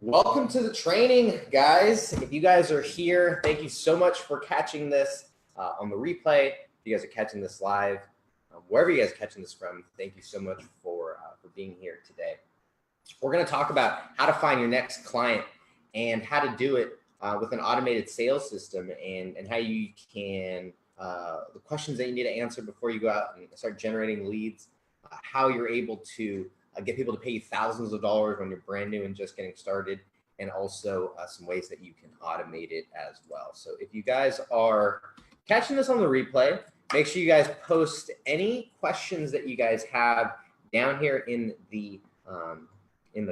Welcome to the training, guys. If you guys are here, thank you so much for catching this on the replay. If you guys are catching this live, wherever you guys are catching this from, thank you so much for being here today. We're going to talk about how to find your next client and how to do it with an automated sales system, and how you can, the questions that you need to answer before you go out and start generating leads, how you're able to get people to pay you thousands of dollars when you're brand new and just getting started, and also some ways that you can automate it as well. So if you guys are catching this on the replay, make sure you guys post any questions that you guys have down here in the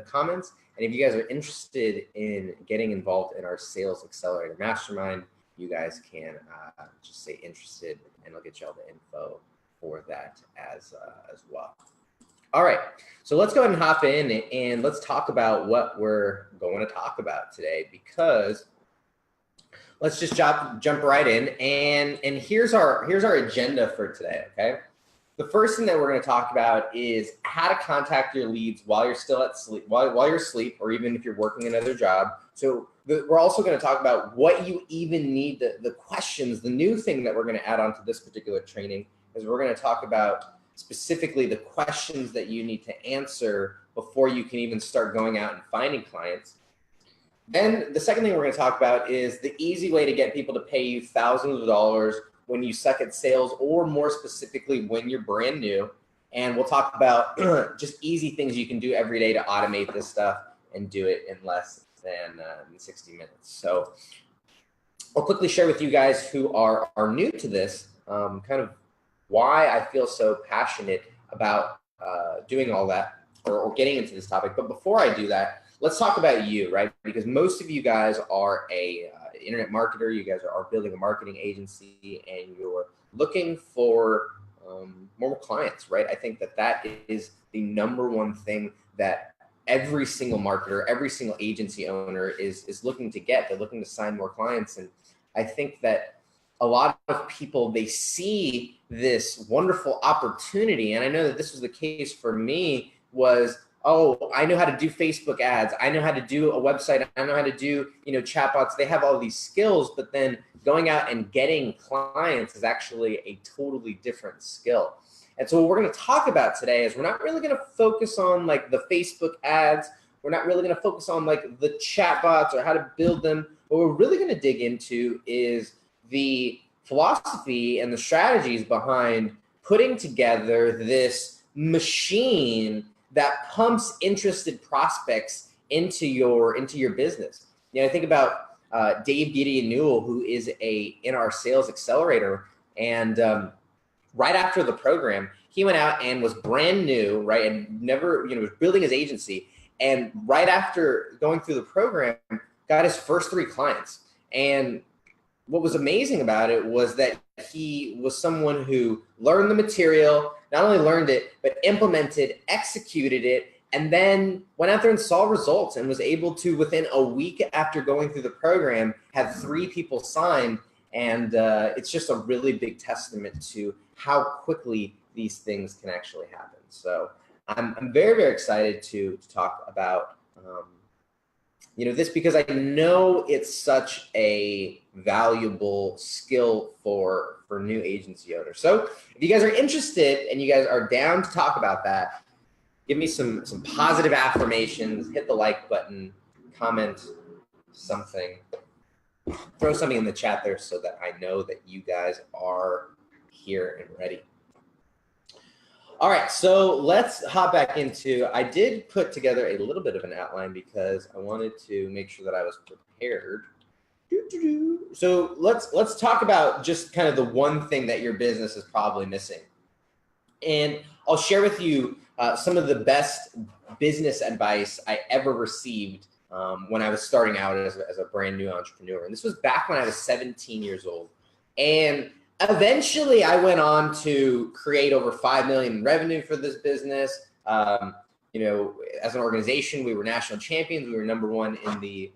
comments. And if you guys are interested in getting involved in our Sales Accelerator Mastermind, you guys can just say interested, and I'll get you all the info for that as well. All right, so let's go ahead and hop in and let's talk about what we're going to talk about today, because let's just jump right in, and here's our agenda for today. Okay, the first thing that we're going to talk about is how to contact your leads while you're still while you're asleep, or even if you're working another job. So we're also going to talk about what you even need, the questions. The new thing that we're going to add on to this particular training is we're going to talk about specifically the questions that you need to answer before you can even start going out and finding clients. Then the second thing we're going to talk about is the easy way to get people to pay you thousands of dollars when you suck at sales, or more specifically when you're brand new. And we'll talk about just easy things you can do every day to automate this stuff and do it in less than 60 minutes. So I'll quickly share with you guys who are new to this, kind of why I feel so passionate about doing all that, or getting into this topic. But before I do that, let's talk about you, right? Because most of you guys are a internet marketer. You guys are building a marketing agency, and you're looking for more clients, right? I think that is the number one thing that every single marketer, every single agency owner is looking to get. They're looking to sign more clients. And I think that a lot of people, they see this wonderful opportunity, and I know that this was the case for me, was, oh, I know how to do Facebook ads, I know how to do a website, I know how to do, chatbots. They have all these skills, but then going out and getting clients is actually a totally different skill. And so what we're going to talk about today is we're not really going to focus on like the Facebook ads. We're not really going to focus on like the chatbots or how to build them. What we're really going to dig into is the philosophy and the strategies behind putting together this machine that pumps interested prospects into your business. I think about Dave Gideon Newell, who is in our Sales Accelerator, and right after the program, he went out and was brand new, right, and never, was building his agency, and right after going through the program, got his first 3 clients. And what was amazing about it was that he was someone who learned the material, not only learned it, but implemented, executed it, and then went out there and saw results, and was able to, within a week after going through the program, have 3 people signed. And it's just a really big testament to how quickly these things can actually happen. So I'm very, very excited to talk about this, because I know it's such a valuable skill for new agency owners. So if you guys are interested and you guys are down to talk about that, give me some positive affirmations, hit the like button, comment something, throw something in the chat there so that I know that you guys are here and ready. All right, so let's hop back into, I did put together a little bit of an outline because I wanted to make sure that I was prepared. So let's talk about just kind of the one thing that your business is probably missing. And I'll share with you some of the best business advice I ever received when I was starting out as a brand new entrepreneur. And this was back when I was 17 years old. And eventually I went on to create over 5 million in revenue for this business. As an organization, we were national champions. We were #1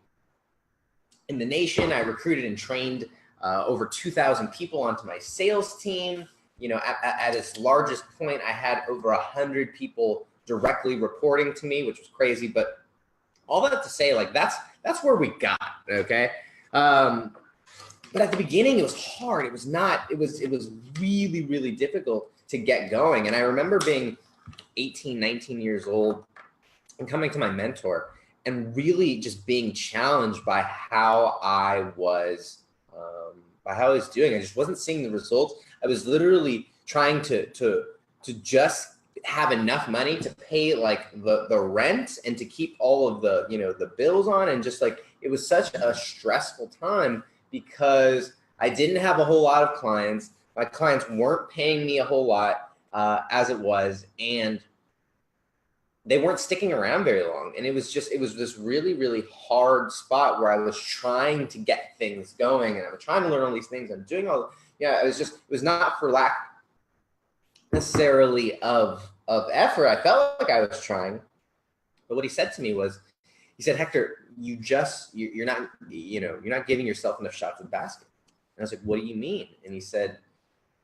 in the nation. I recruited and trained over 2,000 people onto my sales team. At its largest point, I had over 100 people directly reporting to me, which was crazy. But all that to say, like that's where we got, okay? But at the beginning, it was hard. It was really, really difficult to get going. And I remember being 18, 19 years old and coming to my mentor and really just being challenged by how I was doing. I just wasn't seeing the results. I was literally trying to just have enough money to pay like the rent and to keep all of the, the bills on. And just like, it was such a stressful time because I didn't have a whole lot of clients. My clients weren't paying me a whole lot as it was, and they weren't sticking around very long. And it was this really, really hard spot where I was trying to get things going and I was trying to learn all these things. I'm doing all, it was not for lack necessarily of effort. I felt like I was trying, but what he said to me was, he said, Hector, you're not giving yourself enough shots in the basket. And I was like, what do you mean? And he said,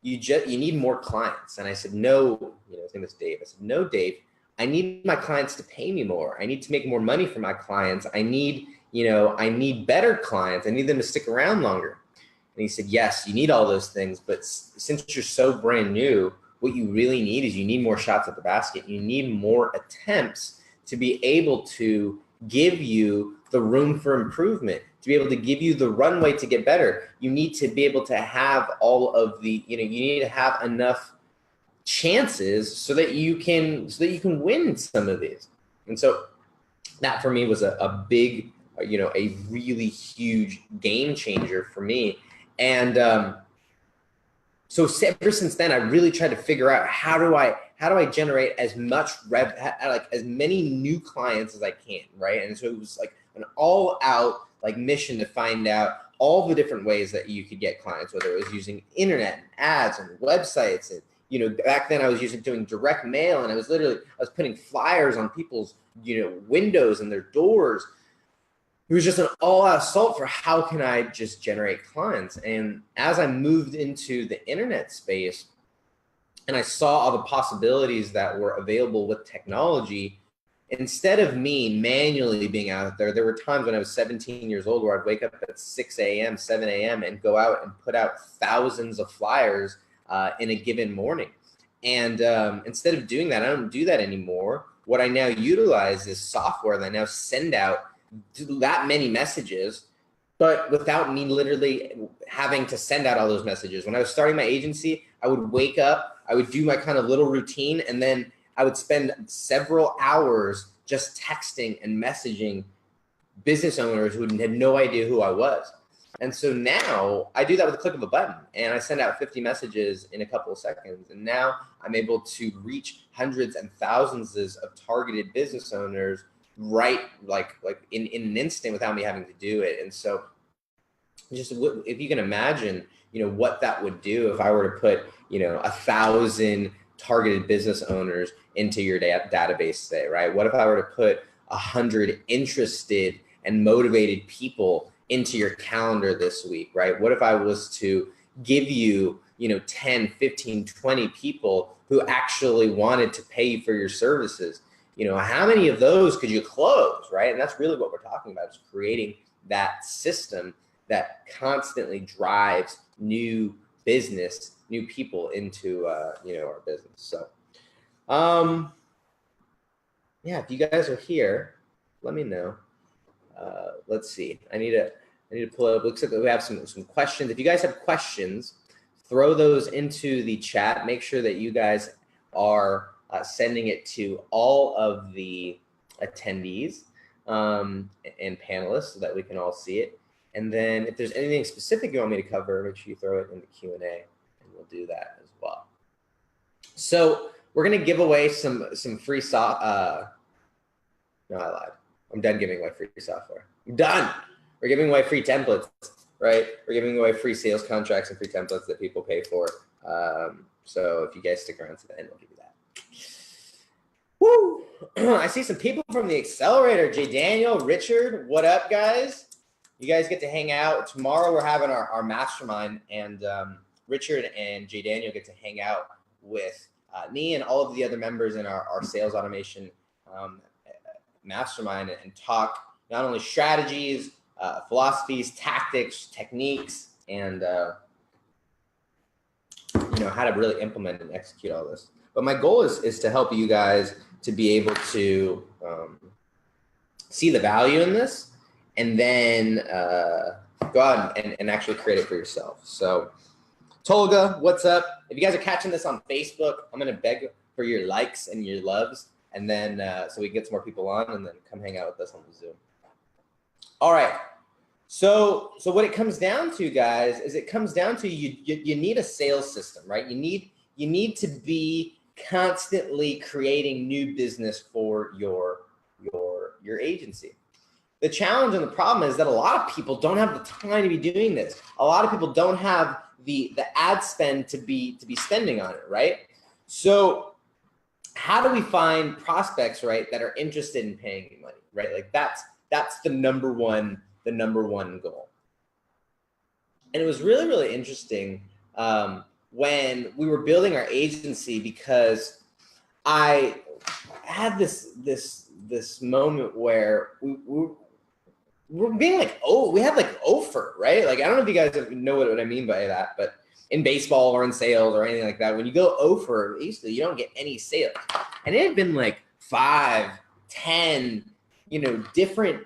you need more clients. And I said, no, his name is Dave. I said, no, Dave, I need my clients to pay me more. I need to make more money for my clients. I need better clients. I need them to stick around longer. And he said, yes, you need all those things. But since you're so brand new, what you really need is you need more shots at the basket. You need more attempts to be able to give you the room for improvement, to be able to give you the runway to get better. You need to be able to have all of the, you need to have enough chances so that you can win some of these. And so that for me was a big, a really huge game changer for me. And so ever since then, I really tried to figure out how do I generate as much as many new clients as I can, right? And so it was like an all-out like mission to find out all the different ways that you could get clients, whether it was using internet and ads and websites. And back then I was doing direct mail, and I was putting flyers on people's windows and their doors. It was just an all-out assault for how can I just generate clients. And as I moved into the internet space and I saw all the possibilities that were available with technology, instead of me manually being out there were times when I was 17 years old where I'd wake up at 6 a.m., 7 a.m. and go out and put out thousands of flyers in a given morning. And instead of doing that, I don't do that anymore. What I now utilize is software that I now send out that many messages, but without me literally having to send out all those messages. When I was starting my agency, I would wake up, I would do my kind of little routine, and then I would spend several hours just texting and messaging business owners who had no idea who I was. And so now I do that with a click of a button, and I send out 50 messages in a couple of seconds. And now I'm able to reach hundreds and thousands of targeted business owners right like in an instant without me having to do it. And so just if you can imagine what that would do if I were to put 1,000 targeted business owners into your database today, right? What if I were to put 100 interested and motivated people into your calendar this week, right? What if I was to give you 10, 15, 20 people who actually wanted to pay you for your services? How many of those could you close, right? And that's really what we're talking about, is creating that system that constantly drives new business, new people into our business. So yeah, if you guys are here, let me know. Let's see. I need to pull it up. Looks like we have some questions. If you guys have questions, throw those into the chat. Make sure that you guys are sending it to all of the attendees and panelists so that we can all see it. And then if there's anything specific you want me to cover, make sure you throw it in the Q&A, and we'll do that as well. So we're going to give away some free software. No, I lied. I'm done giving away free software. I'm done. We're giving away free templates, right? We're giving away free sales contracts and free templates that people pay for. So if you guys stick around to the end, we'll give you that. Woo! I see some people from the Accelerator. Jay Daniel, Richard, what up, guys? You guys get to hang out. Tomorrow we're having our mastermind, and Richard and Jay Daniel get to hang out with me and all of the other members in our sales automation mastermind and talk not only strategies, philosophies, tactics, techniques, and how to really implement and execute all this. But my goal is to help you guys to be able to see the value in this, and then go out and actually create it for yourself. So Tolga, what's up? If you guys are catching this on Facebook, I'm going to beg for your likes and your loves, and then so we can get some more people on, and then come hang out with us on the Zoom. All right. So what it comes down to, guys, is it comes down to you need a sales system, right? You need to be constantly creating new business for your agency. The challenge and the problem is that a lot of people don't have the time to be doing this. A lot of people don't have the ad spend to be spending on it, right? So how do we find prospects, right, that are interested in paying you money, right? Like that's the number one goal. And it was really, really interesting when we were building our agency, because I had this moment where we're being like, we had like offer, right? Like, I don't know if you guys know what I mean by that, but in baseball or in sales or anything like that, when you go offer, usually you don't get any sales. And it had been like 5, 10, different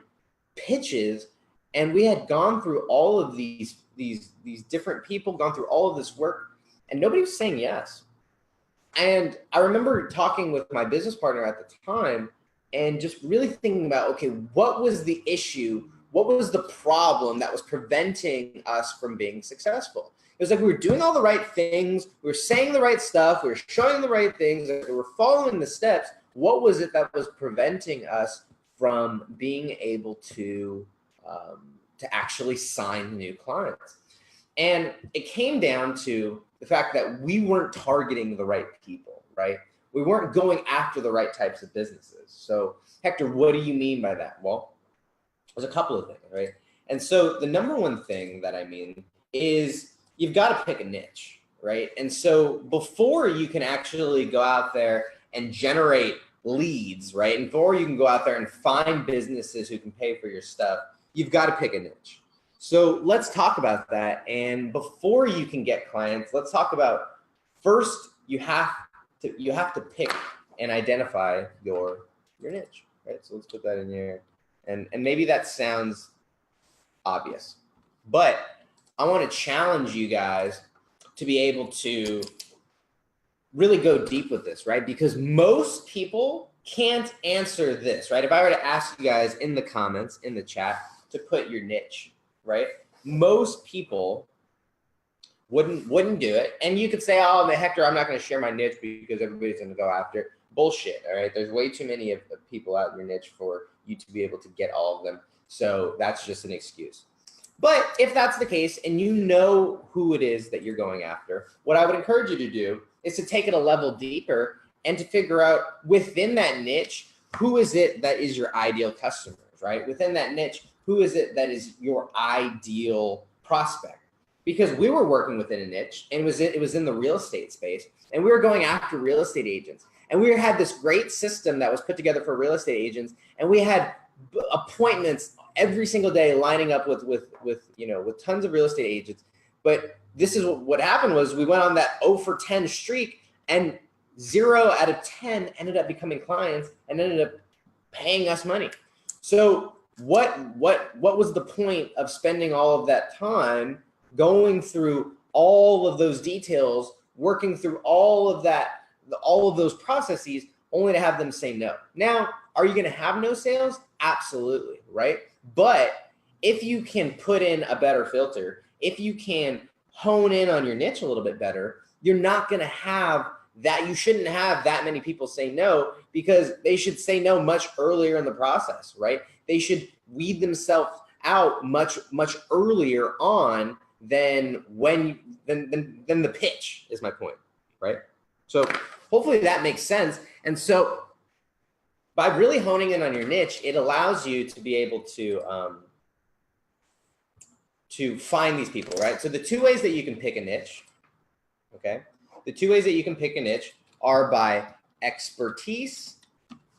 pitches. And we had gone through all of these different people, gone through all of this work, and nobody was saying yes. And I remember talking with my business partner at the time and just really thinking about, okay, what was the issue? What was the problem that was preventing us from being successful? It was like we were doing all the right things, we were saying the right stuff, we were showing the right things, we were following the steps. What was it that was preventing us from being able to actually sign new clients? And it came down to the fact that we weren't targeting the right people, right? We weren't going after the right types of businesses. So Hector, what do you mean by that? Well, there's a couple of things, right? And so the number one thing that I mean is you've got to pick a niche, right? And so before you can actually go out there and generate leads, right? And before you can go out there and find businesses who can pay for your stuff, you've got to pick a niche. So let's talk about that. And before you can get clients, let's talk about first you have to pick and identify your niche, right? So let's put that in here. And maybe that sounds obvious, but I want to challenge you guys to be able to really go deep with this, right? Because most people can't answer this, right? If I were to ask you guys in the comments, in the chat, to put your niche, right? Most people wouldn't do it. And you could say, oh, Hector, I'm not going to share my niche because everybody's going to go after it. Bullshit, all right? There's way too many of people out in your niche for you to be able to get all of them. So that's just an excuse. But if that's the case and you know who it is that you're going after, what I would encourage you to do is to take it a level deeper and to figure out within that niche, who is it that is your ideal customers, right? Within that niche, who is it that is your ideal prospect? Because we were working within a niche, and it was in the real estate space, and we were going after real estate agents. And we had this great system that was put together for real estate agents, and we had appointments every single day lining up with tons of real estate agents. But this is what happened was we went on that 0 for 10 streak, and 0 out of 10 ended up becoming clients and ended up paying us money. So what was the point of spending all of that time going through all of those details, working through all of those processes, only to have them say no? Now, are you going to have no sales? Absolutely, right? But if you can put in a better filter, if you can hone in on your niche a little bit better, you're not going to have that. You shouldn't have that many people say no, because they should say no much earlier in the process, right? They should weed themselves out much earlier on than the pitch, is my point, right? So hopefully that makes sense. And so by really honing in on your niche, it allows you to be able to find these people, right? So the two ways that you can pick a niche, okay? The two ways that you can pick a niche are by expertise,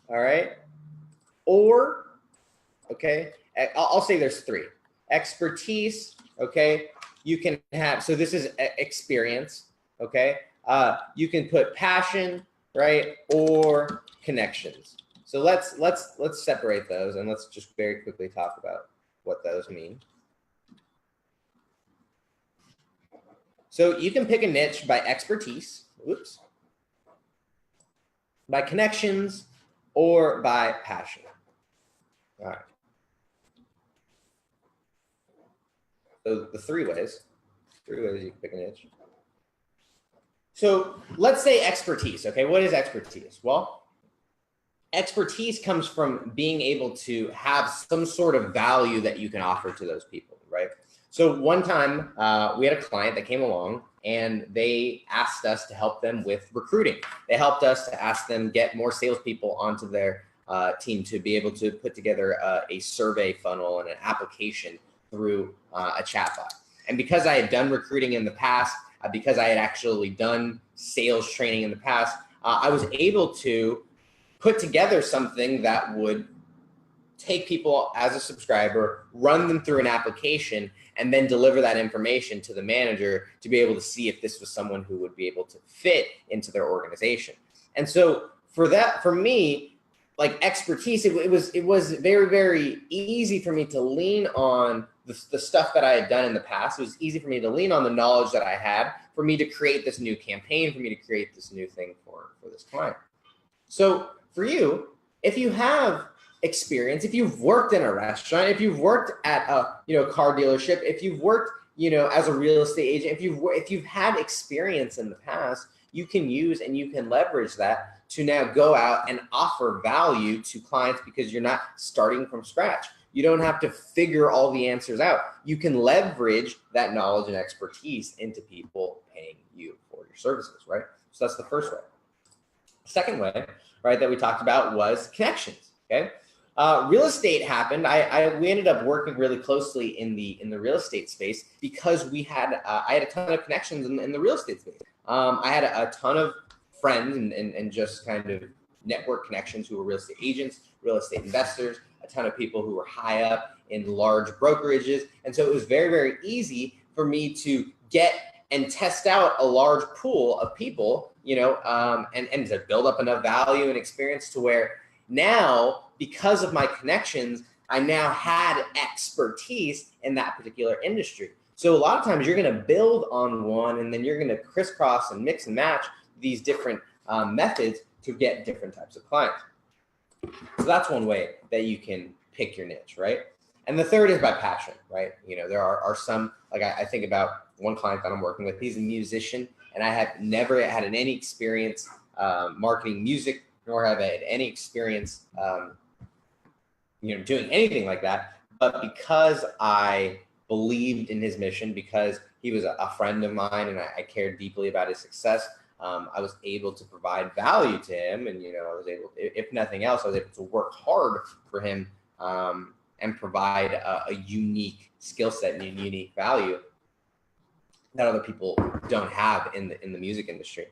all right, or, okay, I'll say there's three. Expertise, okay, you can have, so this is experience, okay? You can put passion, right, or connections. So let's separate those, and let's just very quickly talk about what those mean. So you can pick a niche by expertise, oops, by connections, or by passion. All right. So the three ways you can pick a niche. So let's say expertise, okay? What is expertise? Well, expertise comes from being able to have some sort of value that you can offer to those people, right? So one time we had a client that came along and they asked us to help them with recruiting. They helped us to ask them get more salespeople onto their team to be able to put together a survey funnel and an application through a chatbot. And because I had done recruiting in the past, because I had actually done sales training in the past, I was able to put together something that would take people as a subscriber, run them through an application, and then deliver that information to the manager to be able to see if this was someone who would be able to fit into their organization. And so for me, like expertise, it was very, very easy for me to lean on the stuff that I had done in the past. It was easy for me to lean on the knowledge that I had for me to create this new campaign, for me to create this new thing for this client. So for you, if you have experience, if you've worked in a restaurant, if you've worked at a car dealership, if you've worked as a real estate agent, if you've had experience in the past, you can use and you can leverage that to now go out and offer value to clients because you're not starting from scratch. You don't have to figure all the answers out. You can leverage that knowledge and expertise into people paying you for your services, right? So that's the first way. Second way, right, that we talked about was connections, okay? Real estate happened. We ended up working really closely in the real estate space because I had a ton of connections in the real estate space. I had a ton of friends and just kind of network connections who were real estate agents, real estate investors, a ton of people who were high up in large brokerages. And so it was very, very easy for me to get and test out a large pool of people, and to build up enough value and experience to where now, because of my connections, I now had expertise in that particular industry. So a lot of times you're going to build on one and then you're going to crisscross and mix and match these different methods to get different types of clients. So that's one way that you can pick your niche, right? And the third is by passion, right? There are some, like I think about one client that I'm working with, he's a musician, and I have never had any experience marketing music, nor have I had any experience, doing anything like that. But because I believed in his mission, because he was a friend of mine and I cared deeply about his success, I was able to provide value to him. And, I was able, if nothing else, I was able to work hard for him and provide a unique skill set and a unique value that other people don't have in the music industry.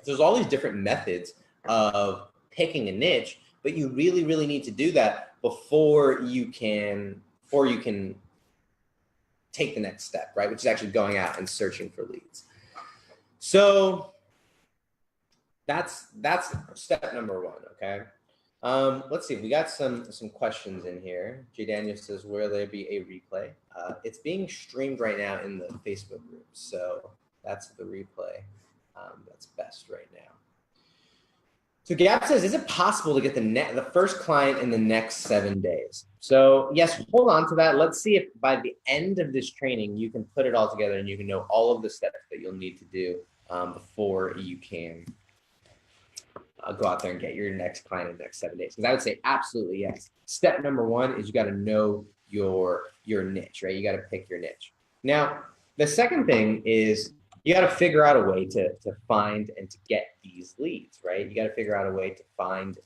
So there's all these different methods of picking a niche, but you really, really need to do that before you can take the next step, right? Which is actually going out and searching for leads. So that's step number one, okay? Let's see, we got some questions in here. J. Daniel says, will there be a replay? It's being streamed right now in the Facebook group, so that's the replay that's best right now. So Gab says, is it possible to get the first client in the next 7 days? So yes, hold on to that. Let's see if by the end of this training, you can put it all together and you can know all of the steps that you'll need to do before you can go out there and get your next client in the next 7 days. Because I would say absolutely yes. Step number one is you got to know your niche, right? You got to pick your niche. Now, the second thing is you got to figure out a way to find and to get these leads, right? You got to figure out a way to find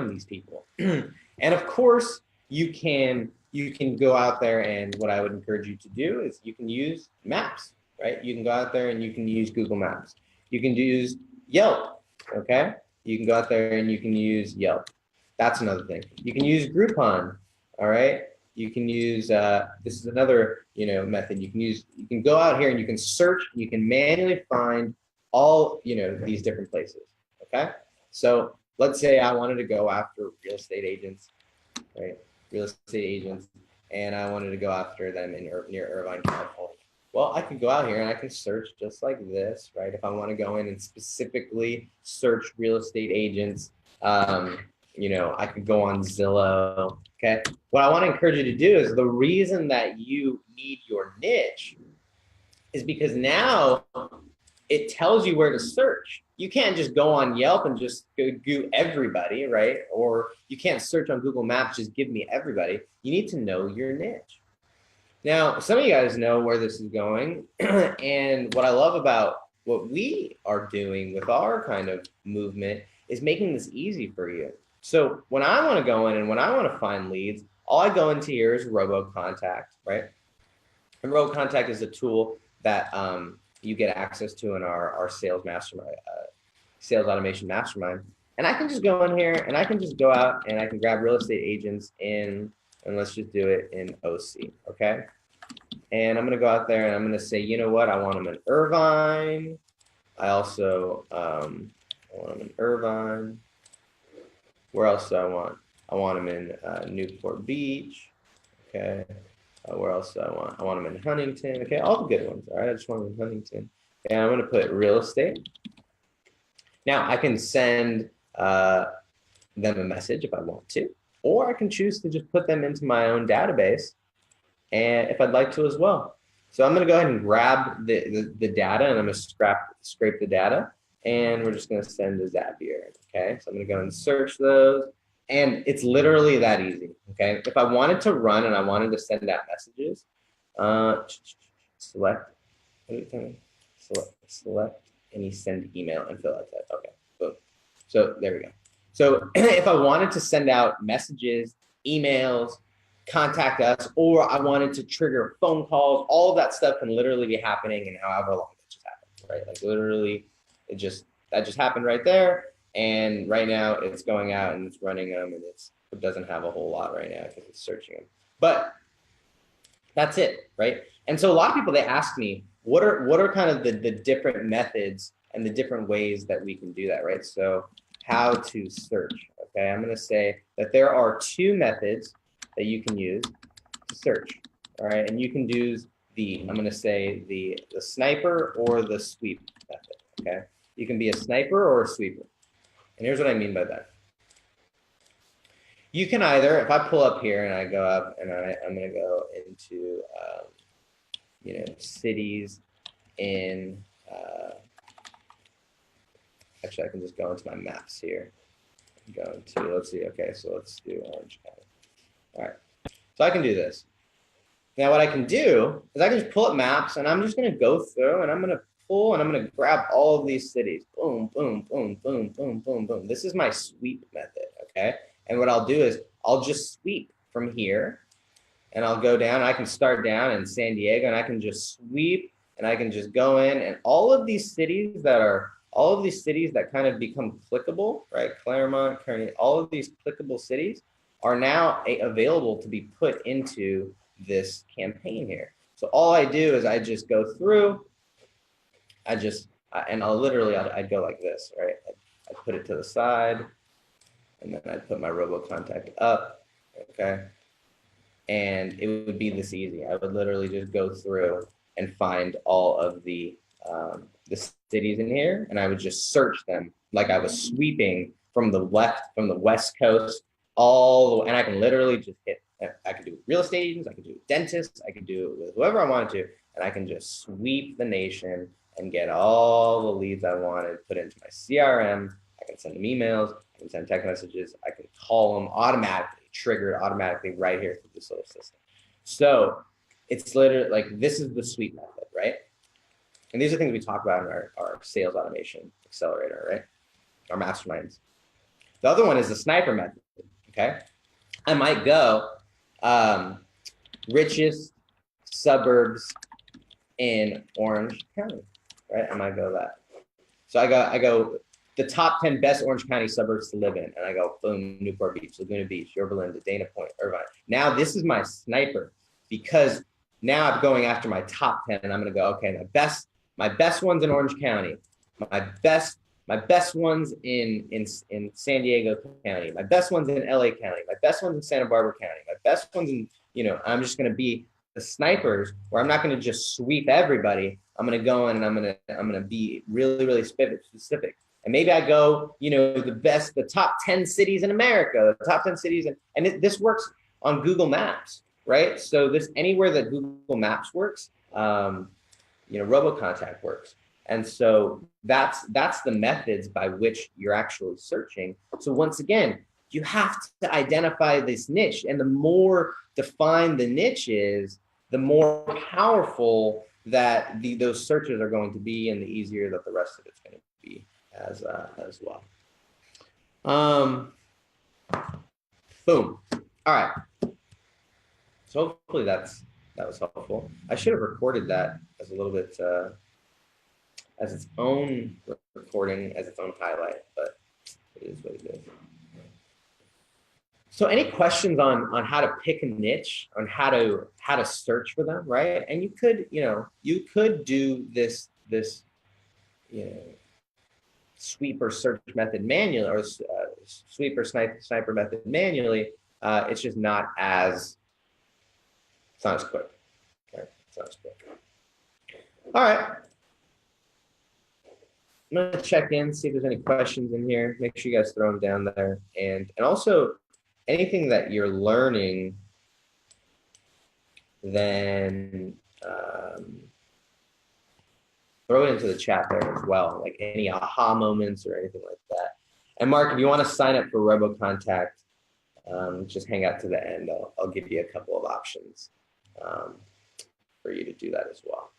these people. And of course, you can go out there, and what I would encourage you to do is you can use maps, right? You can go out there and you can use Google Maps. You can use Yelp, okay? You can go out there and you can use Yelp. That's another thing. You can use Groupon, all right? You can use, this is another, method. You can go out here and you can search, you can manually find all, these different places, okay? So let's say I wanted to go after real estate agents, right? Real estate agents, and I wanted to go after them near Irvine, California. Well, I can go out here and I can search just like this, right? If I want to go in and specifically search real estate agents, I could go on Zillow, okay? What I want to encourage you to do is the reason that you need your niche is because now it tells you where to search. You can't just go on Yelp and just go everybody, right? Or you can't search on Google Maps, just give me everybody. You need to know your niche. Now, some of you guys know where this is going. And what I love about what we are doing with our kind of movement is making this easy for you. So when I want to go in and when I want to find leads, all I go into here is Robo Contact, right? And Robo Contact is a tool that you get access to in our sales mastermind, Sales Automation Mastermind. And I can just go in here and I can just go out and I can grab real estate agents in, and let's just do it in OC, okay? And I'm gonna go out there and I'm gonna say, you know what? I want them in Irvine. I also want them in Irvine. Where else do I want? I want them in Newport Beach. Okay. Where else do I want? I want them in Huntington. Okay, all the good ones. All right, I just want them in Huntington. And I'm gonna put real estate. Now I can send them a message if I want to, or I can choose to just put them into my own database, and if I'd like to as well. So I'm gonna go ahead and grab the data, and I'm gonna scrape the data, and we're just gonna send a Zapier, okay? So I'm gonna go and search those, and it's literally that easy, okay? If I wanted to run and I wanted to send out messages, select any send email and fill out that, okay, boom. So there we go. So if I wanted to send out messages, emails, contact us, or I wanted to trigger phone calls, all of that stuff can literally be happening in however long it just happened, right? Like literally, that just happened right there. And right now it's going out and it's running them, and it doesn't have a whole lot right now because it's searching them. But that's it, right? And so a lot of people, they ask me, what are kind of the different methods and the different ways that we can do that, right? So how to search, okay? I'm gonna say that there are two methods that you can use to search, all right? And you can do I'm gonna say the sniper or the sweep method, okay? You can be a sniper or a sweeper. And here's what I mean by that. You can either, if I pull up here and I go up and I'm gonna go into, cities in, actually I can just go into my maps here. Go into, let's see, okay, so let's do Orange County. All right, so I can do this. Now what I can do is I can just pull up maps and I'm just gonna go through and I'm gonna pull and I'm gonna grab all of these cities. Boom, boom, boom, boom, boom, boom, boom. This is my sweep method, okay? And what I'll do is I'll just sweep from here and I'll go down. I can start down in San Diego and I can just sweep and I can just go in, and all of these cities that kind of become clickable, right? Claremont, Kearney, all of these clickable cities are now available to be put into this campaign here. So all I do is I just go through, I'd go like this, right? I put it to the side, and then I'd put my Robo Contact up, okay? And it would be this easy. I would literally just go through and find all of the cities in here, and I would just search them like I was sweeping from the West Coast and I can literally just hit. I could do it with real estate agents, I could do it with dentists, I could do it with whoever I wanted to, and I can just sweep the nation and get all the leads I wanted, put into my CRM. I can send them emails, I can send text messages, I can call them automatically, triggered automatically right here through this little system. So it's literally like, this is the sweep method, right? And these are things we talk about in our Sales Automation Accelerator, right? Our masterminds. The other one is the sniper method, okay? I might go richest suburbs in Orange County, right? I might go that. So I go the top 10 best Orange County suburbs to live in. And I go, boom, Newport Beach, Laguna Beach, Yorba Linda, Dana Point, Irvine. Now this is my sniper, because now I'm going after my top 10, and I'm going to go, okay, my best ones in Orange County, my best ones in San Diego County, my best ones in LA County, my best ones in Santa Barbara County, my best ones in, I'm just going to be the snipers, where I'm not going to just sweep everybody. I'm going to go in and I'm going to be really, really specific. And maybe I go, the top 10 cities in America, the top 10 cities. This works on Google Maps, right? So this, anywhere that Google Maps works, Robo Contact works. And so that's the methods by which you're actually searching. So once again, you have to identify this niche, and the more defined the niche is, the more powerful that those searches are going to be, and the easier that the rest of it's going to be as well. Boom. All right. So hopefully that was helpful. I should have recorded that as a little bit as its own recording, as its own highlight, but it is what it is. So any questions on how to pick a niche, on how to search for them, right? And you could do this sweep or search method manually, or sweep or sniper method manually. It's just not as quick. Okay? It's not as quick. All right. I'm gonna check in, see if there's any questions in here. Make sure you guys throw them down there, and also anything that you're learning, then throw it into the chat there as well, like any aha moments or anything like that. And Mark, if you want to sign up for Robo Contact, just hang out to the end. I'll give you a couple of options for you to do that as well.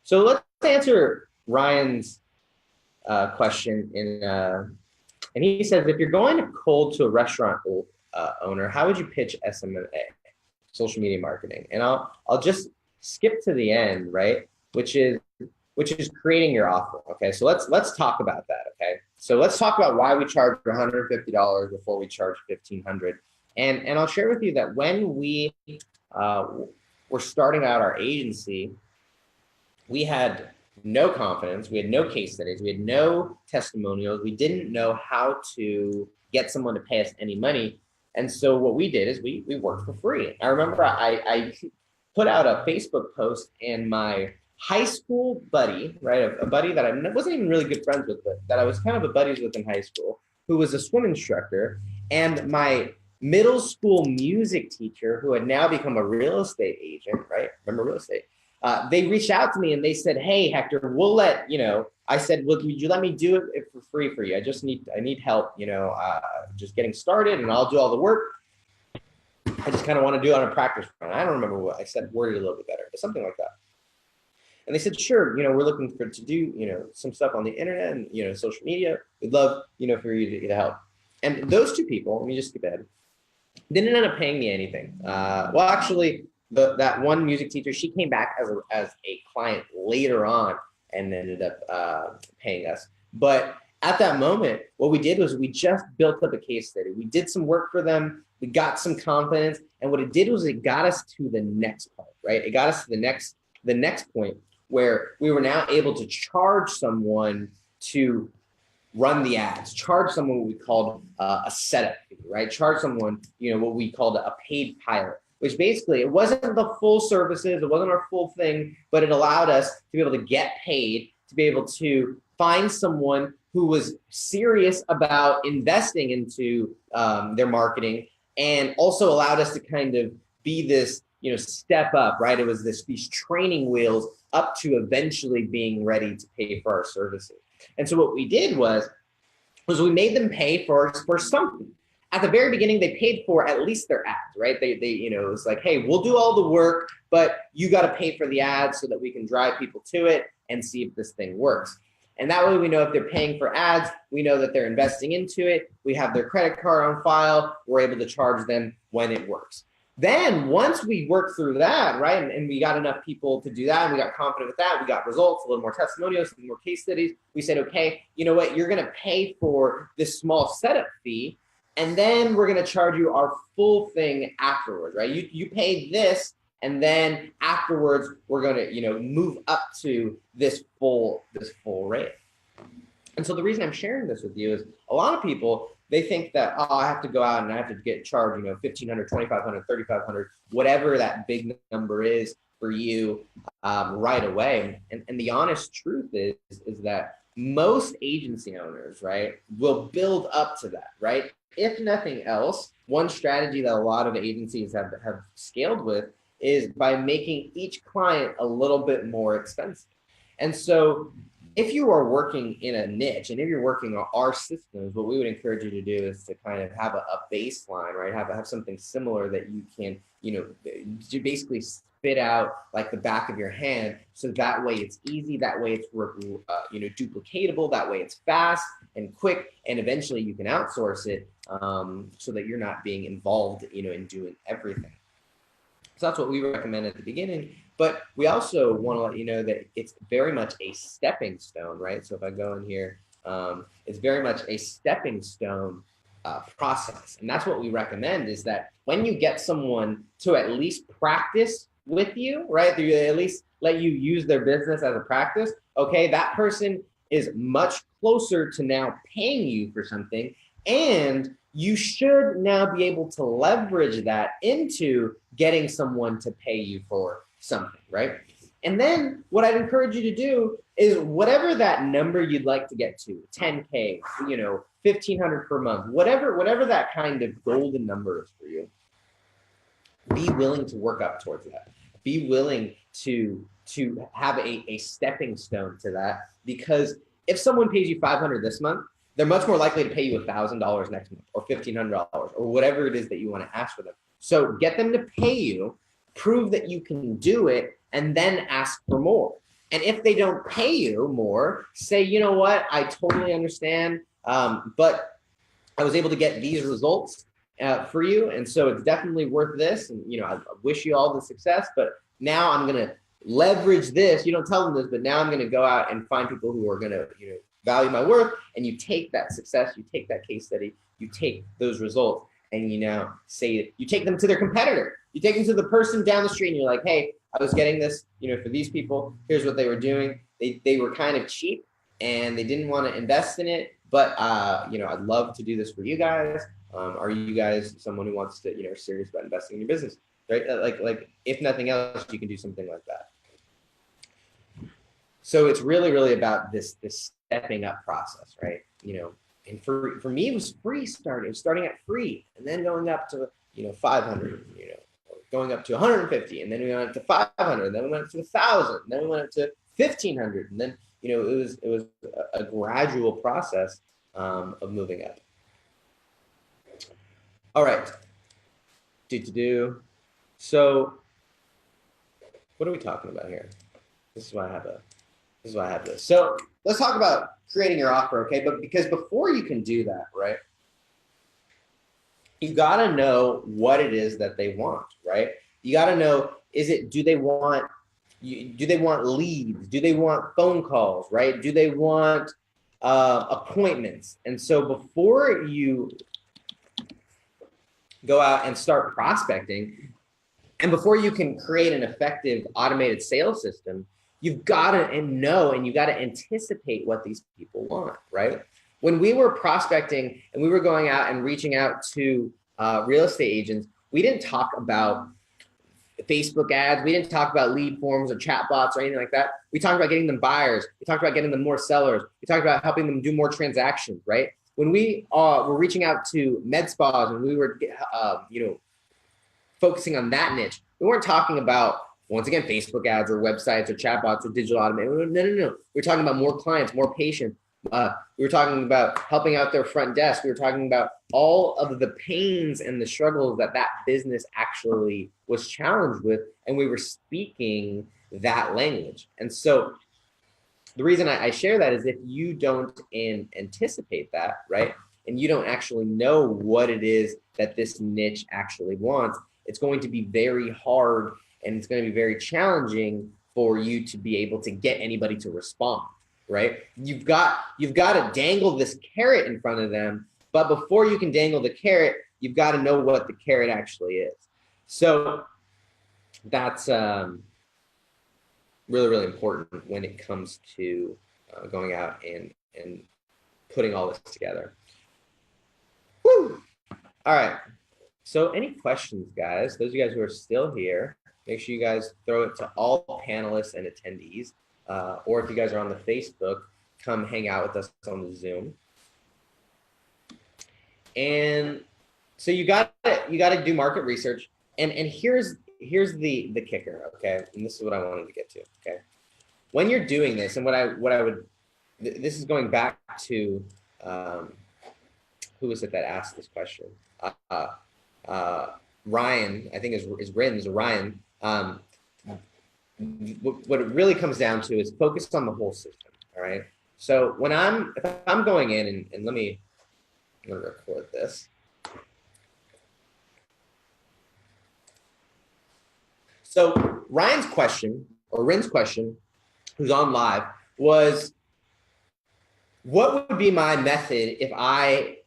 So let's answer Ryan's question and he says, if you're going to cold to a restaurant owner, how would you pitch SMA, social media marketing? And I'll just skip to the end, right? Which is creating your offer. Okay, so let's talk about that. Okay, so let's talk about why we charge $150 before we charge $1,500. And I'll share with you that when we were starting out our agency, we had no confidence, we had no case studies, we had no testimonials, we didn't know how to get someone to pay us any money. And so what we did is we worked for free. I remember I put out a Facebook post, and my high school buddy, right, a buddy that I wasn't even really good friends with, but that I was kind of a buddies with in high school, who was a swim instructor, and my middle school music teacher, who had now become a real estate agent, right? Remember real estate? They reached out to me and they said, hey, Hector, we'll let, I said, well, would you let me do it for free for you? I need help, just getting started, and I'll do all the work. I just kind of want to do it on a practice run. I don't remember what I said, worded a little bit better, but something like that. And they said, sure, we're looking to do, some stuff on the internet and, social media. We'd love, for you to help. And those two people, let me just skip ahead, didn't end up paying me anything. Well, actually, that one music teacher, she came back as a client later on and ended up paying us. But at that moment, what we did was we just built up a case study. We did some work for them. We got some confidence. And what it did was it got us to the next part, right? It got us to the next point where we were now able to charge someone to run the ads, charge someone what we called a setup fee, right? Charge someone, what we called a paid pilot, which basically, it wasn't the full services, it wasn't our full thing, but it allowed us to be able to get paid, to be able to find someone who was serious about investing into their marketing, and also allowed us to kind of be this, step up, right? It was these training wheels up to eventually being ready to pay for our services. And so what we did was we made them pay for something. At the very beginning, they paid for at least their ads, right? They it was like, hey, we'll do all the work, but you got to pay for the ads so that we can drive people to it and see if this thing works. And that way we know if they're paying for ads, we know that they're investing into it. We have their credit card on file. We're able to charge them when it works. Then once we worked through that, right, and we got enough people to do that, and we got confident with that, we got results, a little more testimonials, some more case studies. We said, okay, you know what, you're going to pay for this small setup fee, and then we're going to charge you our full thing afterwards, right? You pay this, and then afterwards we're going to, move up to this full rate. And so the reason I'm sharing this with you is a lot of people, they think that, oh, I have to go out and I have to get charged, $1,500, $2,500, $3,500, whatever that big number is for you right away. And the honest truth is that most agency owners, right, will build up to that, right? If nothing else, one strategy that a lot of agencies have scaled with is by making each client a little bit more expensive. And so if you are working in a niche and if you're working on our systems, what we would encourage you to do is to kind of have a baseline, right? Have something similar that you can, to basically spit out like the back of your hand. So that way it's easy, that way it's, duplicatable, that way it's fast and quick, and eventually you can outsource it so that you're not being involved, in doing everything. So that's what we recommend at the beginning. But we also want to let you know that it's very much a stepping stone, right? So if I go in here, it's very much a stepping stone process. And that's what we recommend, is that when you get someone to at least practice with you, right? They at least let you use their business as a practice. Okay, that person is much closer to now paying you for something. And you should now be able to leverage that into getting someone to pay you for something, right? And then what I'd encourage you to do is whatever that number you'd like to get to, 10K, 1,500 per month, whatever that kind of golden number is for you, be willing to work up towards that. Be willing to have a stepping stone to that, because if someone pays you 500 this month, they're much more likely to pay you $1,000 next month, or $1,500, or whatever it is that you want to ask for them. So get them to pay you, prove that you can do it, and then ask for more. And if they don't pay you more, say, you know what, I totally understand, but I was able to get these results for you, and so it's definitely worth this. And I wish you all the success, but now I'm going to leverage this. You don't tell them this, but now I'm going to go out and find people who are going to, value my work. And you take that success, you take that case study, you take those results, and you take them to their competitor. You take them to the person down the street, and you're like, hey, I was getting this, for these people. Here's what they were doing. They were kind of cheap and they didn't want to invest in it, but I'd love to do this for you guys. Are you guys someone who wants to, serious about investing in your business, right? Like if nothing else, you can do something like that. So it's really, really about this stepping up process, right? And for me, it was free starting. It was starting at free, and then going up to 500, going up to 150, and then we went up to 500, then we went up to 1,000, then we went up to 1,500, and then it was a gradual process of moving up. All right, So what are we talking about here? This is why I have this. So let's talk about creating your offer, okay? But because before you can do that, right, you gotta know what it is that they want, right? You gotta know, do they want leads? Do they want phone calls, right? Do they want appointments? And so before you go out and start prospecting, and before you can create an effective automated sales system, you've got to know and you got to anticipate what these people want, right? When we were prospecting and we were going out and reaching out to real estate agents, we didn't talk about Facebook ads. We didn't talk about lead forms or chatbots or anything like that. We talked about getting them buyers. We talked about getting them more sellers. We talked about helping them do more transactions, right? When we were reaching out to med spas and we were, focusing on that niche, we weren't talking about, once again, Facebook ads or websites or chatbots or digital automation. No. We're talking about more clients, more patients. We were talking about helping out their front desk. We were talking about all of the pains and the struggles that business actually was challenged with. And we were speaking that language. And so the reason I share that is if you don't anticipate that, right, and you don't actually know what it is that this niche actually wants, it's going to be very hard and it's going to be very challenging for you to be able to get anybody to respond, right? You've got to dangle this carrot in front of them, but before you can dangle the carrot, you've got to know what the carrot actually is. So that's really, really important when it comes to going out and putting all this together. Woo! All right. So any questions, guys? Those of you guys who are still here, make sure you guys throw it to all panelists and attendees. Or if you guys are on the Facebook, come hang out with us on the Zoom. And so you got to do market research. And here's the kicker, okay? And this is what I wanted to get to, okay? When you're doing this, and this is going back to, who was it that asked this question? Ryan, I think is Ryan. What it really comes down to is focus on the whole system, all right? So if I'm going in and I'm gonna record this. So Ryan's question, or Rin's question, who's on live, was, what would be my method if I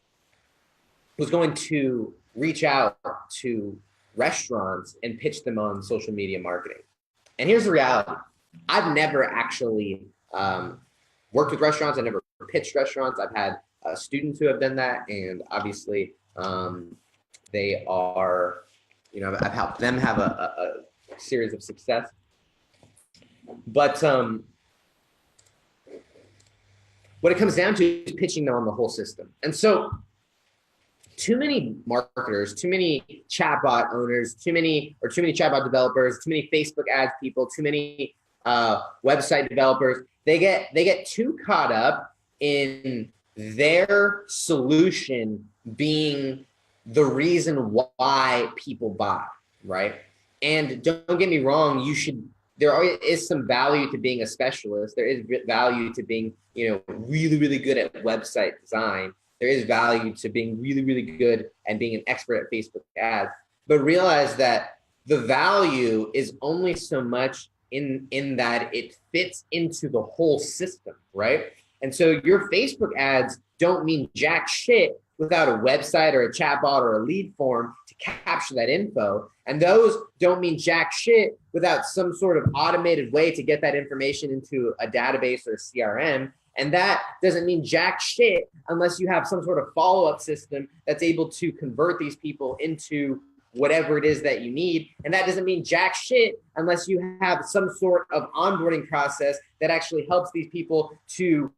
was going to reach out to restaurants and pitch them on social media marketing? And here's the reality. I've never actually worked with restaurants. I never pitched restaurants. I've had students who have done that. And obviously they are, I've helped them have a series of success. But what it comes down to is pitching them on the whole system. And so too many marketers, too many chatbot owners, too many chatbot developers, too many Facebook ads people, too many website developers, they get too caught up in their solution being the reason why people buy, right? And don't get me wrong, there is some value to being a specialist. There is value to being, really, really good at website design. There is value to being really, really good and being an expert at Facebook ads. But realize that the value is only so much in that it fits into the whole system, right? And so your Facebook ads don't mean jack shit without a website or a chatbot or a lead form to capture that info. And those don't mean jack shit without some sort of automated way to get that information into a database or a CRM. And that doesn't mean jack shit unless you have some sort of follow-up system that's able to convert these people into whatever it is that you need. And that doesn't mean jack shit unless you have some sort of onboarding process that actually helps these people to,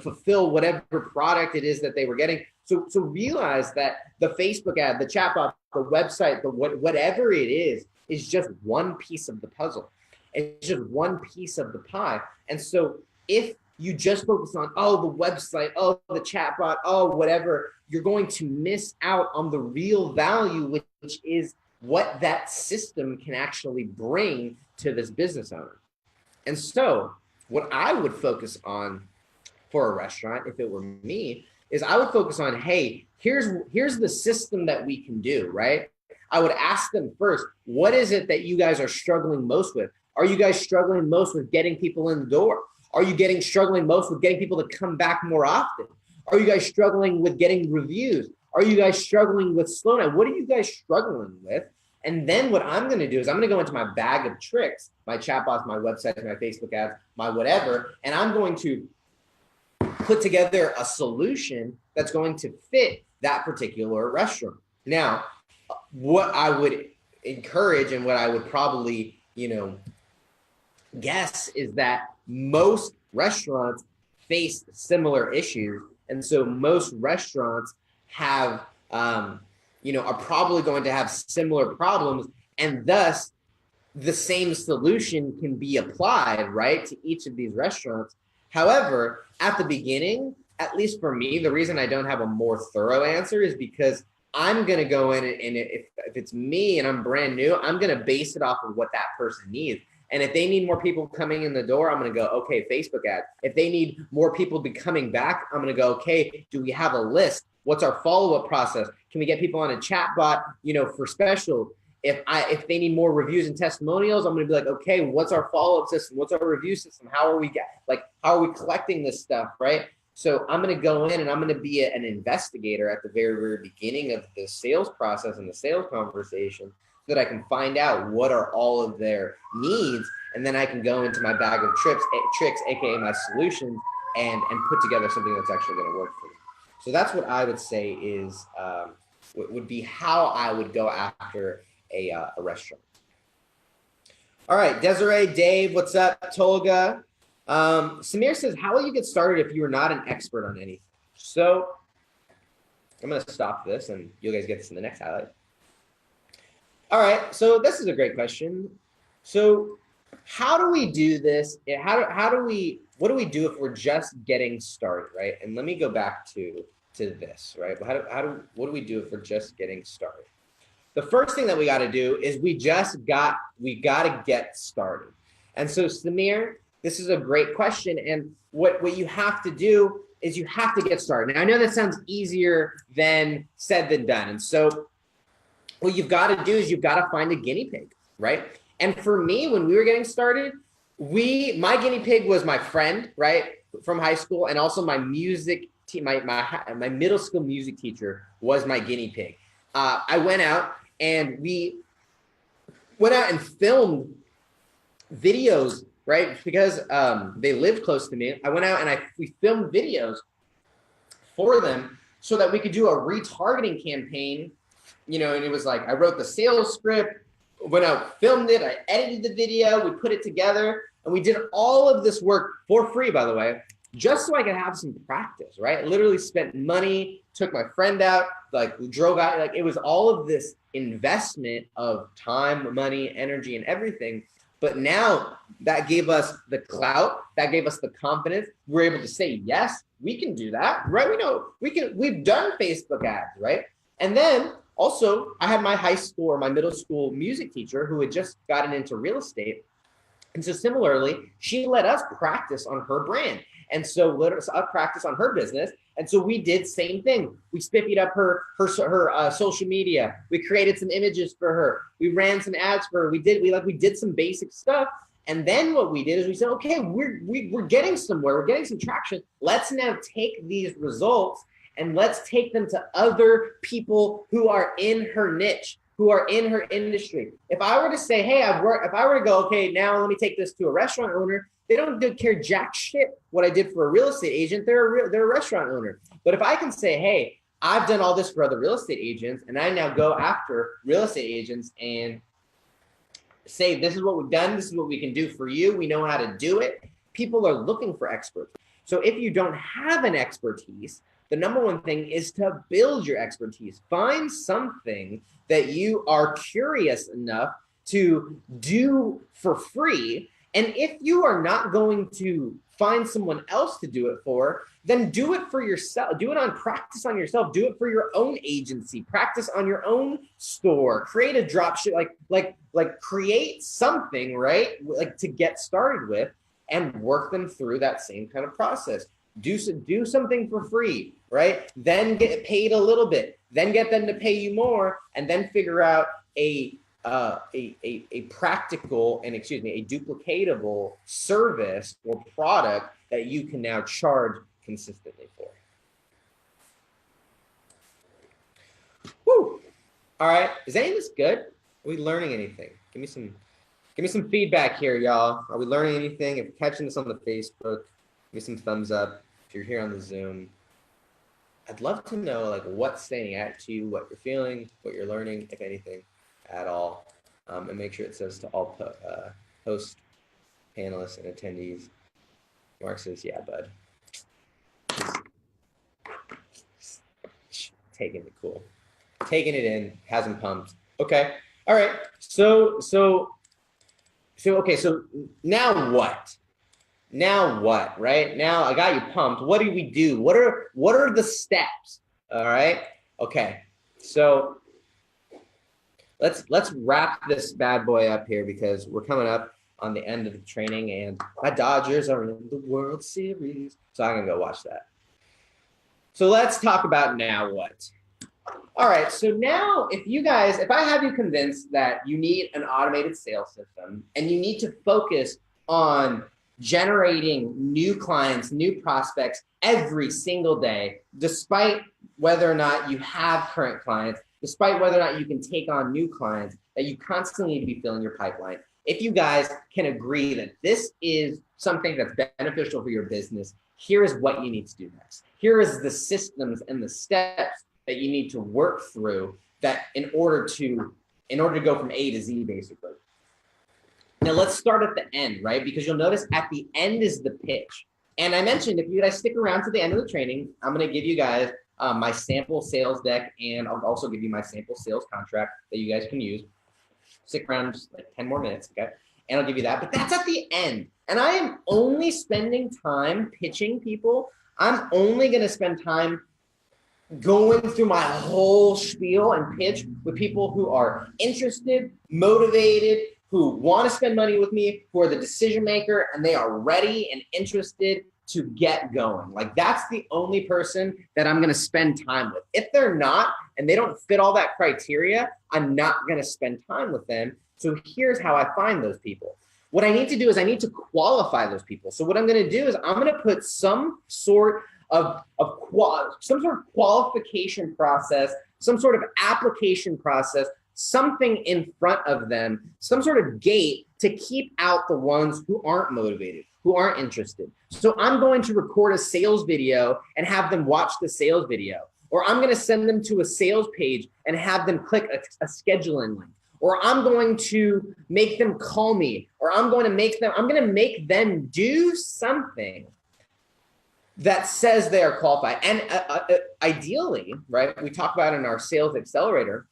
fulfill whatever product it is that they were getting. So realize that the Facebook ad, the chatbot, the website, whatever it is just one piece of the puzzle. It's just one piece of the pie. And so if you just focus on, the website, the chatbot, whatever, you're going to miss out on the real value, which is what that system can actually bring to this business owner. And so what I would focus on for a restaurant, if it were me, is I would focus on, hey, here's the system that we can do, right? I would ask them first, what is it that you guys are struggling most with? Are you guys struggling most with getting people in the door? Are you struggling most with getting people to come back more often? Are you guys struggling with getting reviews? Are you guys struggling with slowdown? What are you guys struggling with? And then what I'm going to do is I'm going to go into my bag of tricks, my chatbots, my websites, my Facebook ads, my whatever, and I'm going to put together a solution that's going to fit that particular restaurant. Now, what I would encourage and what I would probably, guess is that most restaurants face similar issues. And so most restaurants have, are probably going to have similar problems, and thus the same solution can be applied, right, to each of these restaurants. However, at the beginning, at least for me, the reason I don't have a more thorough answer is because I'm going to go in and if it's me and I'm brand new, I'm going to base it off of what that person needs. And if they need more people coming in the door, I'm going to go, okay, Facebook ad. If they need more people be coming back, I'm going to go, okay, do we have a list? What's our follow-up process? Can we get people on a chatbot, for special? If they need more reviews and testimonials, I'm going to be like, okay, what's our follow-up system? What's our review system? How are we collecting this stuff, right? So I'm going to go in and I'm going to be an investigator at the very, very beginning of the sales process and the sales conversation so that I can find out what are all of their needs. And then I can go into my bag of tricks, AKA my solutions, and put together something that's actually going to work for them. So that's what I would say is would be how I would go after a restaurant. All right, Desiree, Dave, what's up? Tolga. Samir says, how will you get started if you are not an expert on anything? So I'm going to stop this and you guys get this in the next highlight. All right, so this is a great question. So how do we do this? What do we do if we're just getting started, right? And let me go back to this, right? What do we do if we're just getting started? The first thing that we got to do is we got to get started. And so Samir, this is a great question. And what you have to do is you have to get started. Now I know that sounds easier than said than done. And so what you've got to do is you've got to find a guinea pig, right? And for me, when we were getting started, my guinea pig was my friend, right, from high school, and also my music team, my middle school music teacher was my guinea pig. I went out and we went out and filmed videos, right? Because they lived close to me. I went out and we filmed videos for them so that we could do a retargeting campaign, and it was like I wrote the sales script, went out, filmed it, I edited the video, we put it together, and we did all of this work for free, by the way, just so I could have some practice, right? I literally spent money, took my friend out, we drove out, it was all of this investment of time, money, energy, and everything. But now that gave us the clout, that gave us the confidence. We're able to say, yes, we can do that, right? We've done Facebook ads, right? And then also I had my high school or my middle school music teacher who had just gotten into real estate. And so similarly, she let us practice on her brand. And so let us practice on her business. And so we did same thing. We spiffied up her social media. We created some images for her. We ran some ads for her. We did some basic stuff. And then what we did is we said, okay, we're getting somewhere. We're getting some traction. Let's now take these results and let's take them to other people who are in her niche, who are in her industry. If I were to say, hey, if I were to go, okay, now let me take this to a restaurant owner, they don't care jack shit what I did for a real estate agent. They're a restaurant owner. But if I can say, hey, I've done all this for other real estate agents, and I now go after real estate agents and say, this is what we've done. This is what we can do for you. We know how to do it. People are looking for experts. So if you don't have an expertise, the number one thing is to build your expertise. Find something that you are curious enough to do for free. And if you are not going to find someone else to do it for, then do it for yourself. Practice on yourself. Do it for your own agency. Practice on your own store. Create a drop ship, like create something, right? Like to get started with and work them through that same kind of process. Do something for free, right? Then get paid a little bit, then get them to pay you more, and then figure out a practical and a duplicatable service or product that you can now charge consistently for. Woo! All right, is any of this good? Are we learning anything? Give me some feedback here, y'all. Are we learning anything? If you're catching this on the Facebook, give me some thumbs up. If you're here on the Zoom, I'd love to know what's standing out to you, what you're feeling, what you're learning, if anything at all. And make sure it says to all host, panelists, and attendees. Mark says, yeah, bud. Taking it cool. Taking it in, has him pumped. Okay. All right. So now what? Now what, right? Now I got you pumped. What do we do? What are the steps? All right. Okay. So let's wrap this bad boy up here because we're coming up on the end of the training and my Dodgers are in the World Series. So I'm gonna go watch that. So let's talk about now what. All right, so now if I have you convinced that you need an automated sales system and you need to focus on generating new clients, new prospects every single day, despite whether or not you have current clients, despite whether or not you can take on new clients, that you constantly need to be filling your pipeline. If you guys can agree that this is something that's beneficial for your business, here is what you need to do next. Here is the systems and the steps that you need to work through that in order to go from A to Z, basically. Now let's start at the end, right? Because you'll notice at the end is the pitch. And I mentioned, if you guys stick around to the end of the training, I'm going to give you guys my sample sales deck, and I'll also give you my sample sales contract that you guys can use. Stick around just like 10 more minutes, okay? And I'll give you that, but that's at the end. And I am only spending time pitching people. I'm only going to spend time going through my whole spiel and pitch with people who are interested, motivated, who want to spend money with me, who are the decision maker, and they are ready and interested to get going. Like, that's the only person that I'm going to spend time with. If they're not, and they don't fit all that criteria, I'm not going to spend time with them. So here's how I find those people. What I need to do is I need to qualify those people. So what I'm going to do is I'm going to put some sort of qualification process, some sort of application process, something in front of them, some sort of gate to keep out the ones who aren't motivated, who aren't interested. So I'm going to record a sales video and have them watch the sales video, or I'm going to send them to a sales page and have them click a scheduling link, or I'm going to make them call me, or I'm going to make them do something that says they are qualified. And ideally, right, we talk about in our Sales Accelerator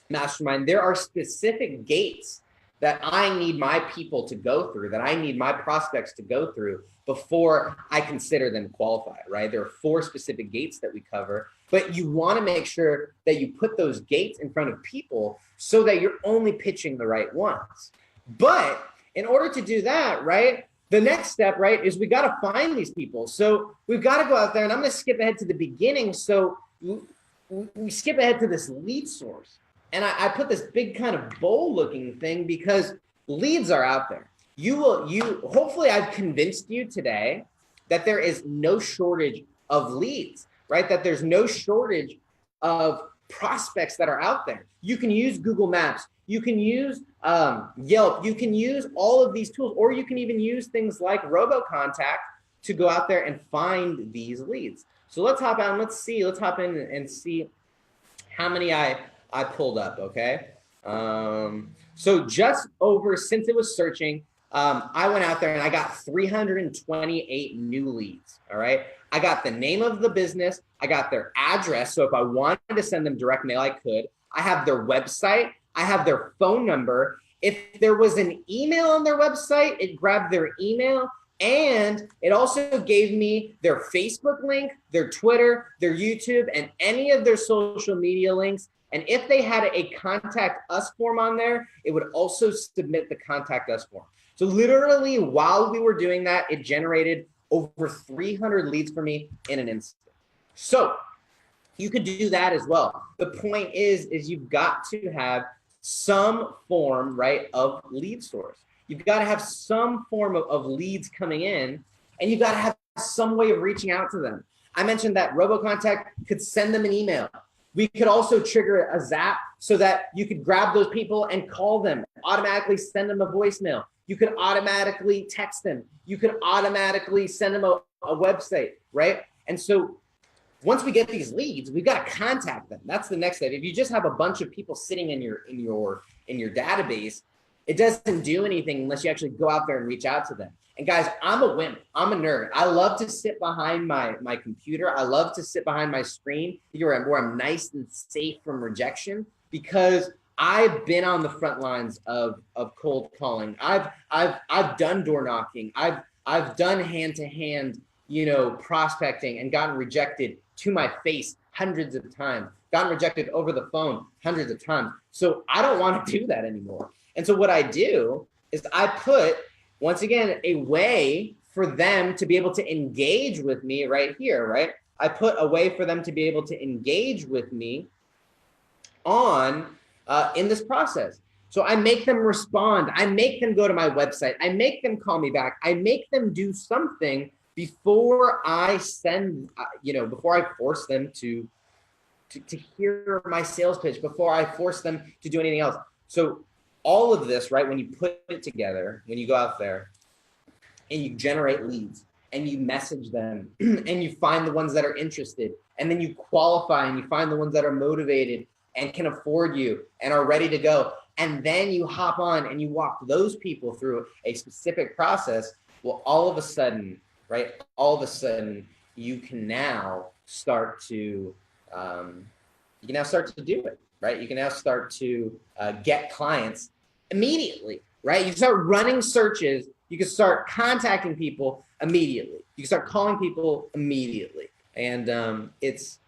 mastermind, there are specific gates that I need my people to go through, that I need my prospects to go through before I consider them qualified, right? There are 4 specific gates that we cover, but you want to make sure that you put those gates in front of people so that you're only pitching the right ones. But in order to do that, right, the next step, right, is we got to find these people. So we've got to go out there, and I'm going to skip ahead to the beginning. So we skip ahead to this lead source. And I put this big kind of bowl looking thing because leads are out there. Hopefully I've convinced you today that there is no shortage of leads, right? That there's no shortage of prospects that are out there. You can use Google Maps. You can use Yelp. You can use all of these tools, or you can even use things like Robo to go out there and find these leads. So let's hop in and see how many I pulled up, okay? So just over, since it was searching, I went out there and I got 328 new leads, all right? I got the name of the business. I got their address. So if I wanted to send them direct mail, I could. I have their website. I have their phone number. If there was an email on their website, it grabbed their email, and it also gave me their Facebook link, their Twitter, their YouTube, and any of their social media links. And if they had a contact us form on there, it would also submit the contact us form. So literally while we were doing that, it generated over 300 leads for me in an instant. So you could do that as well. The point is you've got to have some form, right, of lead source. You've got to have some form of leads coming in, and you've got to have some way of reaching out to them. I mentioned that RoboContact could send them an email. We could also trigger a zap so that you could grab those people and call them, automatically send them a voicemail. You could automatically text them. You could automatically send them a website, right? And so once we get these leads, we've got to contact them. That's the next step. If you just have a bunch of people sitting in your database, it doesn't do anything unless you actually go out there and reach out to them. And guys, I'm a wimp. I'm a nerd. I love to sit behind my computer. I love to sit behind my screen where I'm nice and safe from rejection, because I've been on the front lines of cold calling. I've done door knocking. I've done hand-to-hand, prospecting, and gotten rejected to my face hundreds of times, gotten rejected over the phone hundreds of times. So I don't want to do that anymore. And so what I do is I put, once again, a way for them to be able to engage with me right here, right? I put a way for them to be able to engage with me on in this process. So I make them respond. I make them go to my website. I make them call me back. I make them do something before I send, before I force them to hear my sales pitch, before I force them to do anything else. So all of this, right, when you put it together, when you go out there and you generate leads and you message them and you find the ones that are interested, and then you qualify and you find the ones that are motivated and can afford you and are ready to go. And then you hop on and you walk those people through a specific process. Well, all of a sudden, you can now start to do it, right? You can now start to get clients immediately, right? You start running searches. You can start contacting people immediately. You can start calling people immediately. And it's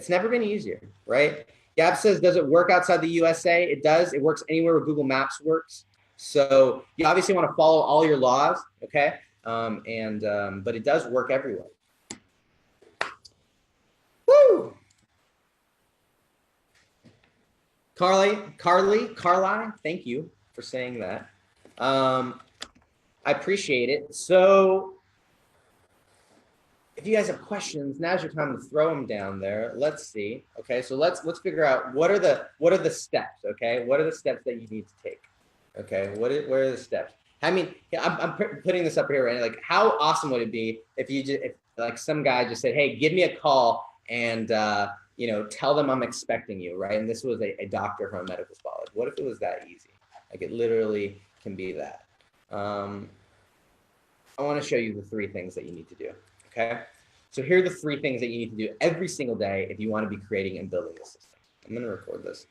never been easier, right? Gab says, does it work outside the USA? It does. It works anywhere where Google Maps works. So you obviously want to follow all your laws, okay? But it does work everywhere. Woo! Carly, thank you for saying that. I appreciate it. So if you guys have questions, now's your time to throw them down there. Let's see. Okay, so let's figure out what are the steps. Okay, what are the steps that you need to take? Okay, what are the steps? I mean, I'm putting this up here, right? Like, how awesome would it be if like some guy just said, "Hey, give me a call and tell them I'm expecting you," right? And this was a doctor from a medical spa. Like, what if it was that easy? Like, it literally can be that. I want to show you the 3 things that you need to do. Okay, so here are the 3 things that you need to do every single day if you want to be creating and building this system. I'm going to record this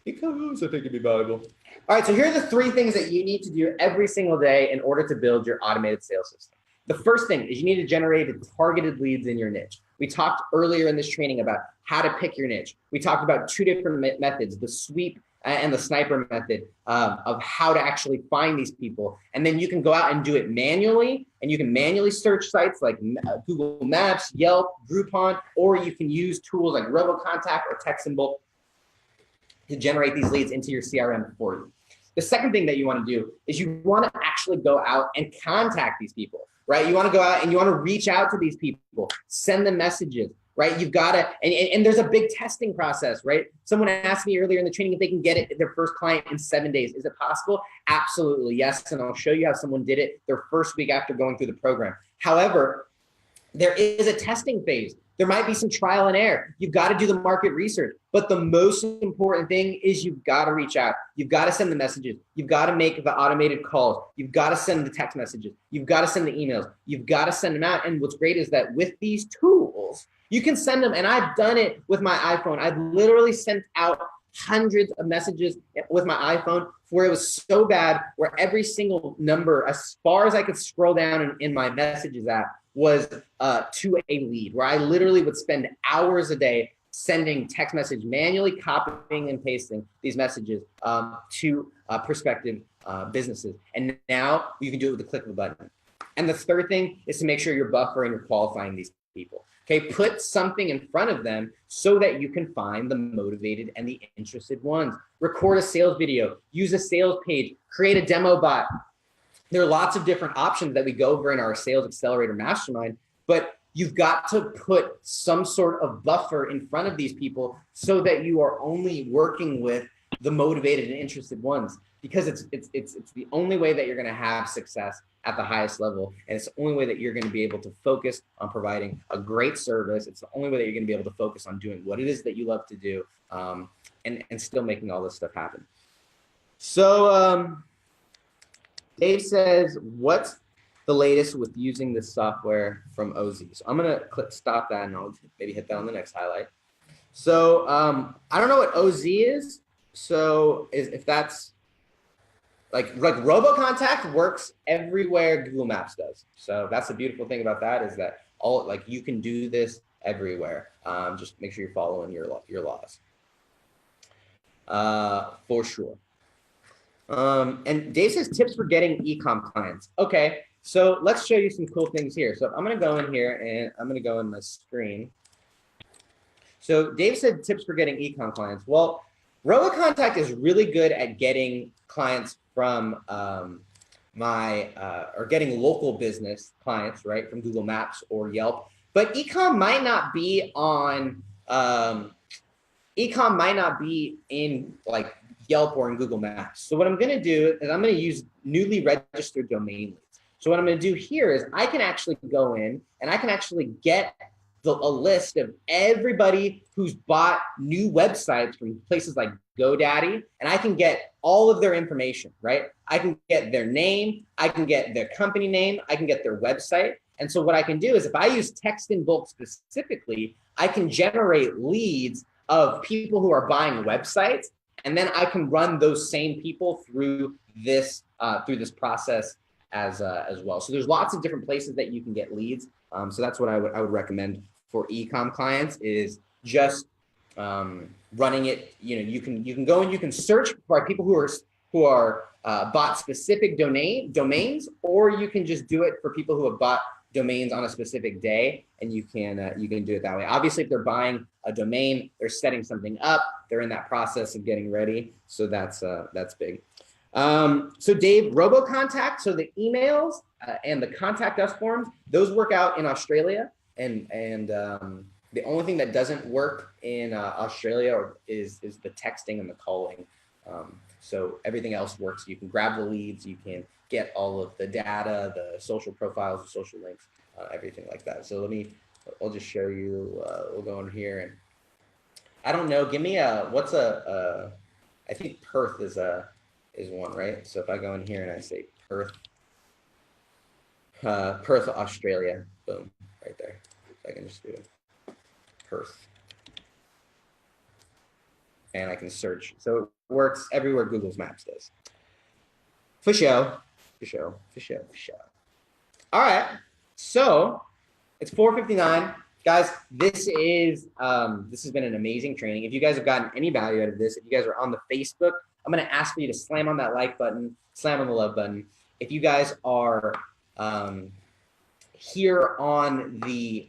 because I think it'd be valuable. All right, so here are the 3 things that you need to do every single day in order to build your automated sales system. The first thing is you need to generate targeted leads in your niche. We talked earlier in this training about how to pick your niche. We talked about 2 different methods, the sweep and the sniper method of how to actually find these people. And then you can go out and do it manually, and you can manually search sites like Google Maps, Yelp, Groupon, or you can use tools like Robo Contact or Text Symbol to generate these leads into your CRM for you. The second thing that you want to do is you want to actually go out and contact these people, right? You want to go out and you want to reach out to these people, send them messages, right? You've got to, and there's a big testing process, right? Someone asked me earlier in the training if they can get their first client in 7 days. Is it possible? Absolutely, yes. And I'll show you how someone did it their first week after going through the program. However, there is a testing phase. There might be some trial and error. You've got to do the market research. But the most important thing is you've got to reach out. You've got to send the messages. You've got to make the automated calls. You've got to send the text messages. You've got to send the emails. You've got to send them out. And what's great is that with these tools, you can send them. And I've done it with my iPhone. I've literally sent out hundreds of messages with my iPhone where it was so bad, where every single number, as far as I could scroll down in my messages app, was to a lead, where I literally would spend hours a day sending text message, manually copying and pasting these messages to prospective businesses. And now you can do it with the click of a button. And the third thing is to make sure you're buffering or qualifying these people. Okay, put something in front of them so that you can find the motivated and the interested ones. Record a sales video, use a sales page, create a demo bot. There are lots of different options that we go over in our Sales Accelerator Mastermind, but you've got to put some sort of buffer in front of these people so that you are only working with the motivated and interested ones, because it's the only way that you're going to have success at the highest level. And it's the only way that you're going to be able to focus on providing a great service. It's the only way that you're going to be able to focus on doing what it is that you love to do, and still making all this stuff happen. So, Dave says, what's the latest with using this software from OZ? So I'm going to click stop that, and I'll maybe hit that on the next highlight. So I don't know what OZ is. So if that's like Robo Contact works everywhere Google Maps does. So that's the beautiful thing about that, is that you can do this everywhere. Just make sure you're following your laws. For sure. And Dave says tips for getting e-com clients. Okay, So let's show you some cool things here. So I'm going to go in here and I'm going to go in my screen. So Dave said tips for getting ecom clients. Well, Robo Contact is really good at getting clients from or getting local business clients, right, from Google Maps or Yelp. But ecom might not be on ecom might not be in like Yelp or in Google Maps. So what I'm going to do is I'm going to use newly registered domain leads. So what I'm going to do here is I can actually go in and I can actually get a list of everybody who's bought new websites from places like GoDaddy, and I can get all of their information, right? I can get their name, I can get their company name, I can get their website. And so what I can do is if I use text in bulk specifically, I can generate leads of people who are buying websites, and then I can run those same people through this process as well. So there's lots of different places that you can get leads. So that's what I would recommend for ecom clients is just running it. You know, you can go and you can search for people who are bought specific domains, or you can just do it for people who have bought domains on a specific day, and you can do it that way. Obviously, if they're buying a domain, they're setting something up, they're in that process of getting ready. So that's big. So Dave, Robo Contact, so the emails and the contact us forms, those work out in Australia, and the only thing that doesn't work in Australia is the texting and the calling. So everything else works. You can grab the leads, you can get all of the data, the social profiles, the social links, everything like that. So I'll just show you, we'll go in here and I don't know, give me I think Perth is one, right? So if I go in here and I say Perth, Australia, boom, right there. So I can just do Perth. And I can search. So it works everywhere Google Maps does. For show. All right, so it's 4:59. Guys, this has been an amazing training. If you guys have gotten any value out of this, if you guys are on the Facebook, I'm going to ask for you to slam on that like button, slam on the love button. If you guys are here on the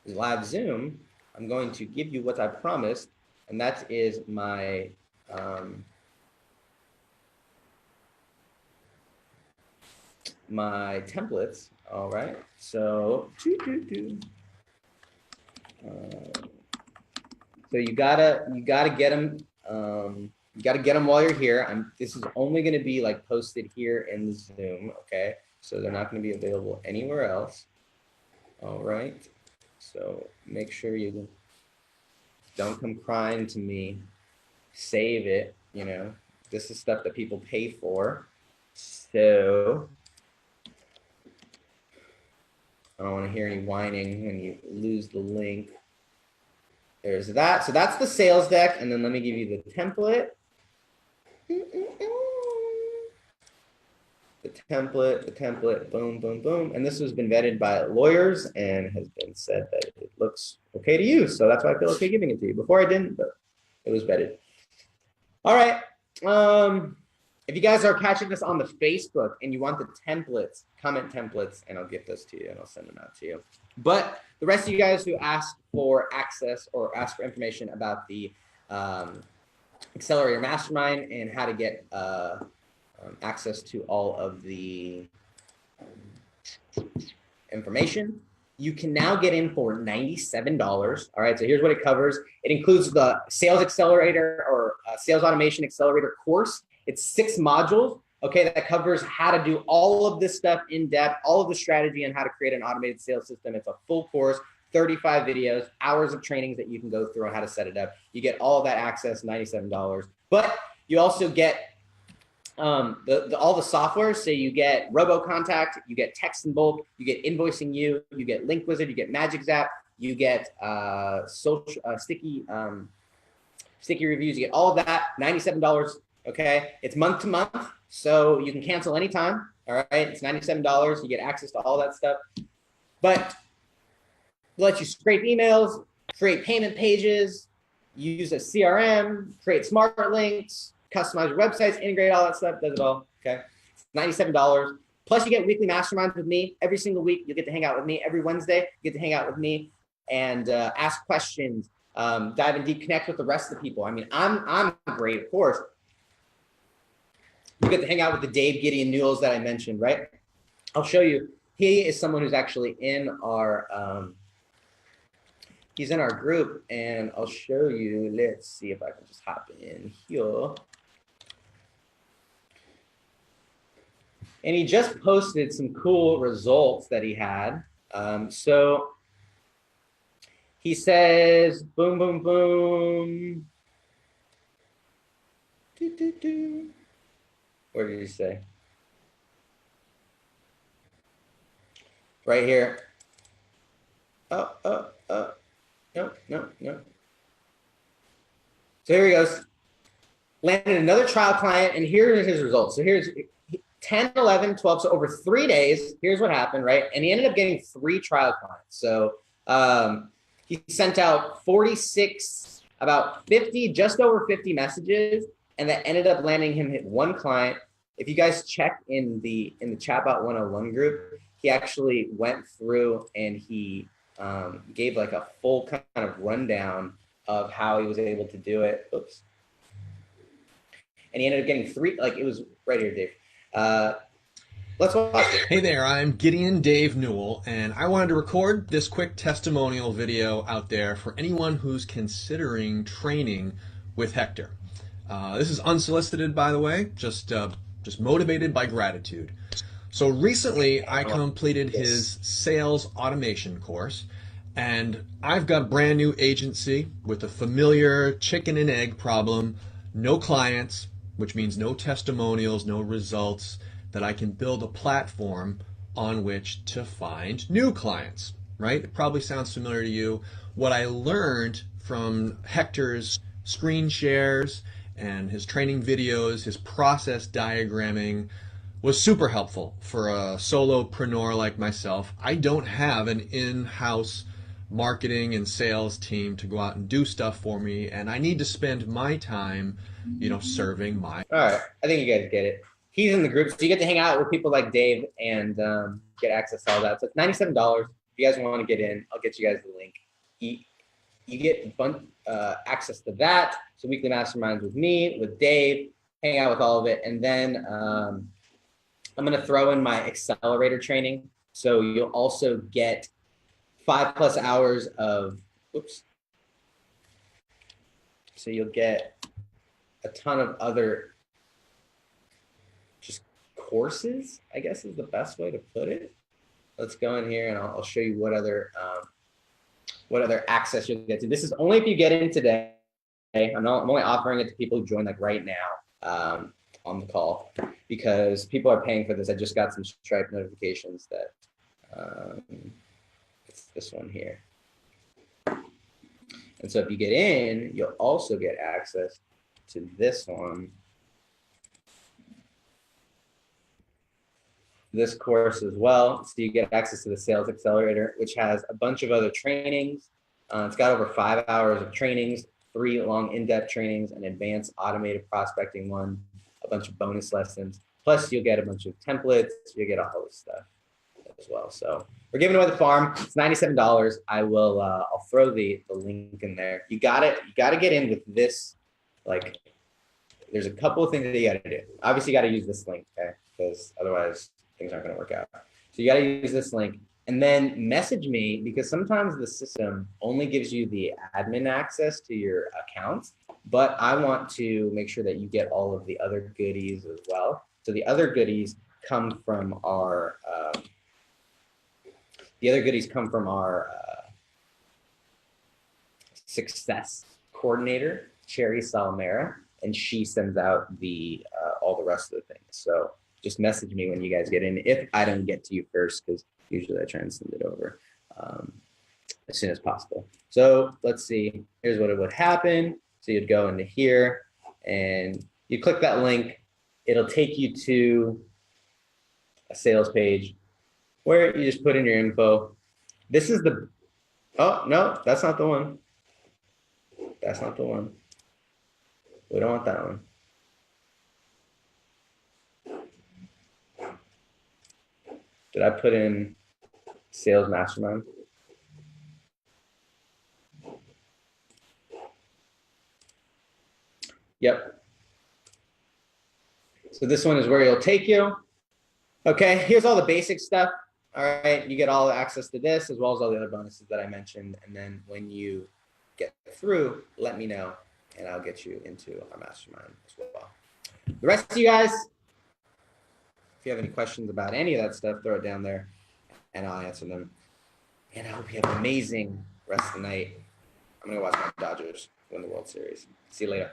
live Zoom, I'm going to give you what I promised, and that is my my templates. All right, so so you gotta get them. You gotta get them while you're here. This is only going to be like posted here in the Zoom. Okay, so they're not going to be available anywhere else. All right, so make sure you don't come crying to me. Save it. You know, this is stuff that people pay for. So I don't want to hear any whining when you lose the link. There's that. So that's the sales deck. And then let me give you the template. The template, boom, boom, boom. And this has been vetted by lawyers and has been said that it looks okay to use. So that's why I feel okay giving it to you. Before I didn't, but it was vetted. All right. If you guys are catching this on the Facebook and you want the templates, comment templates, and I'll get those to you and I'll send them out to you. But the rest of you guys who asked for access or asked for information about the Accelerator Mastermind and how to get access to all of the information, you can now get in for $97. All right, so here's what it covers. It includes the Sales Accelerator or Sales Automation Accelerator course. It's 6 modules, okay, that covers how to do all of this stuff in depth, all of the strategy and how to create an automated sales system. It's a full course, 35 videos, hours of trainings that you can go through on how to set it up. You get all of that access, $97. But you also get all the software. So you get Robo Contact, you get Text in Bulk, you get Invoicing You get Link Wizard, you get Magic Zap, you get sticky reviews, you get all of that, $97. Okay, it's month to month, so you can cancel anytime. All right, it's $97. You get access to all that stuff, but it lets you scrape emails, create payment pages, use a CRM, create smart links, customize your websites, integrate all that stuff, does it all. Okay, it's $97. Plus, you get weekly masterminds with me every single week. You get to hang out with me every Wednesday. You get to hang out with me and ask questions, dive in deep, connect with the rest of the people. I mean, I'm great, of course. You get to hang out with the Dave Gideon Newells that I mentioned, right? I'll show you. He is someone who's actually in our he's in our group, and I'll show you. Let's see if I can just hop in here. And he just posted some cool results that he had. So he says, boom, boom, boom. Doo, doo, doo. Where did he say? Right here. Oh. No. So here he goes. Landed another trial client, and here are his results. So here's 10, 11, 12, so over 3 days, here's what happened, right? And he ended up getting 3 trial clients. So he sent out 46, about 50, just over 50 messages, and that ended up landing him hit 1 client. If you guys check in the Chatbot 101 group, he actually went through and he gave like a full kind of rundown of how he was able to do it. Oops. And he ended up getting 3, like it was right here, Dave. Let's watch it. Hey there, I'm Gideon Dave Newell, and I wanted to record this quick testimonial video out there for anyone who's considering training with Hector. This is unsolicited, by the way, just motivated by gratitude. So recently, I completed his Sales Automation course, and I've got a brand new agency with a familiar chicken and egg problem, no clients, which means no testimonials, no results, that I can build a platform on which to find new clients, right? It probably sounds familiar to you. What I learned from Hector's screen shares and his training videos, his process diagramming, was super helpful for a solopreneur like myself. I don't have an in-house marketing and sales team to go out and do stuff for me, and I need to spend my time, serving my... All right, I think you guys get it. He's in the group, so you get to hang out with people like Dave and get access to all that. So it's $97. If you guys want to get in, I'll get you guys the link. You get access to that. So weekly masterminds with me, with Dave, hang out with all of it. And then I'm going to throw in my accelerator training. So you'll also get 5+ hours of, So you'll get a ton of other just courses, I guess is the best way to put it. Let's go in here and I'll show you what other access you'll get to. This is only if you get in today. I'm only offering it to people who join like right now on the call, because people are paying for this. I just got some Stripe notifications that it's this one here. And so if you get in, you'll also get access to this one, this course as well. So you get access to the Sales Accelerator, which has a bunch of other trainings. It's got over 5 hours of trainings, 3 long in-depth trainings, an advanced automated prospecting one, a bunch of bonus lessons. Plus you'll get a bunch of templates, you'll get all this stuff as well. So we're giving away the farm. It's $97. I'll throw the link in there. You got to get in with this. Like, there's a couple of things that you got to do. Obviously, you got to use this link, okay? Because otherwise, things aren't going to work out. So you got to use this link, and then message me, because sometimes the system only gives you the admin access to your accounts, but I want to make sure that you get all of the other goodies as well. So the other goodies come from our success coordinator, Cherry Salmera, and she sends out all the rest of the things. So just message me when you guys get in, if I don't get to you first, because usually I try and send it over as soon as possible. So let's see, here's what it would happen. So you'd go into here and you click that link. It'll take you to a sales page where you just put in your info. This is oh, no, that's not the one. That's not the one. We don't want that one. Did I put in Sales Mastermind? Yep. So this one is where it'll take you. Okay, here's all the basic stuff. All right, you get all access to this as well as all the other bonuses that I mentioned. And then when you get through, let me know and I'll get you into our mastermind as well. The rest of you guys, if you have any questions about any of that stuff, throw it down there and I'll answer them. And I hope you have an amazing rest of the night. I'm going to watch my Dodgers win the World Series. See you later.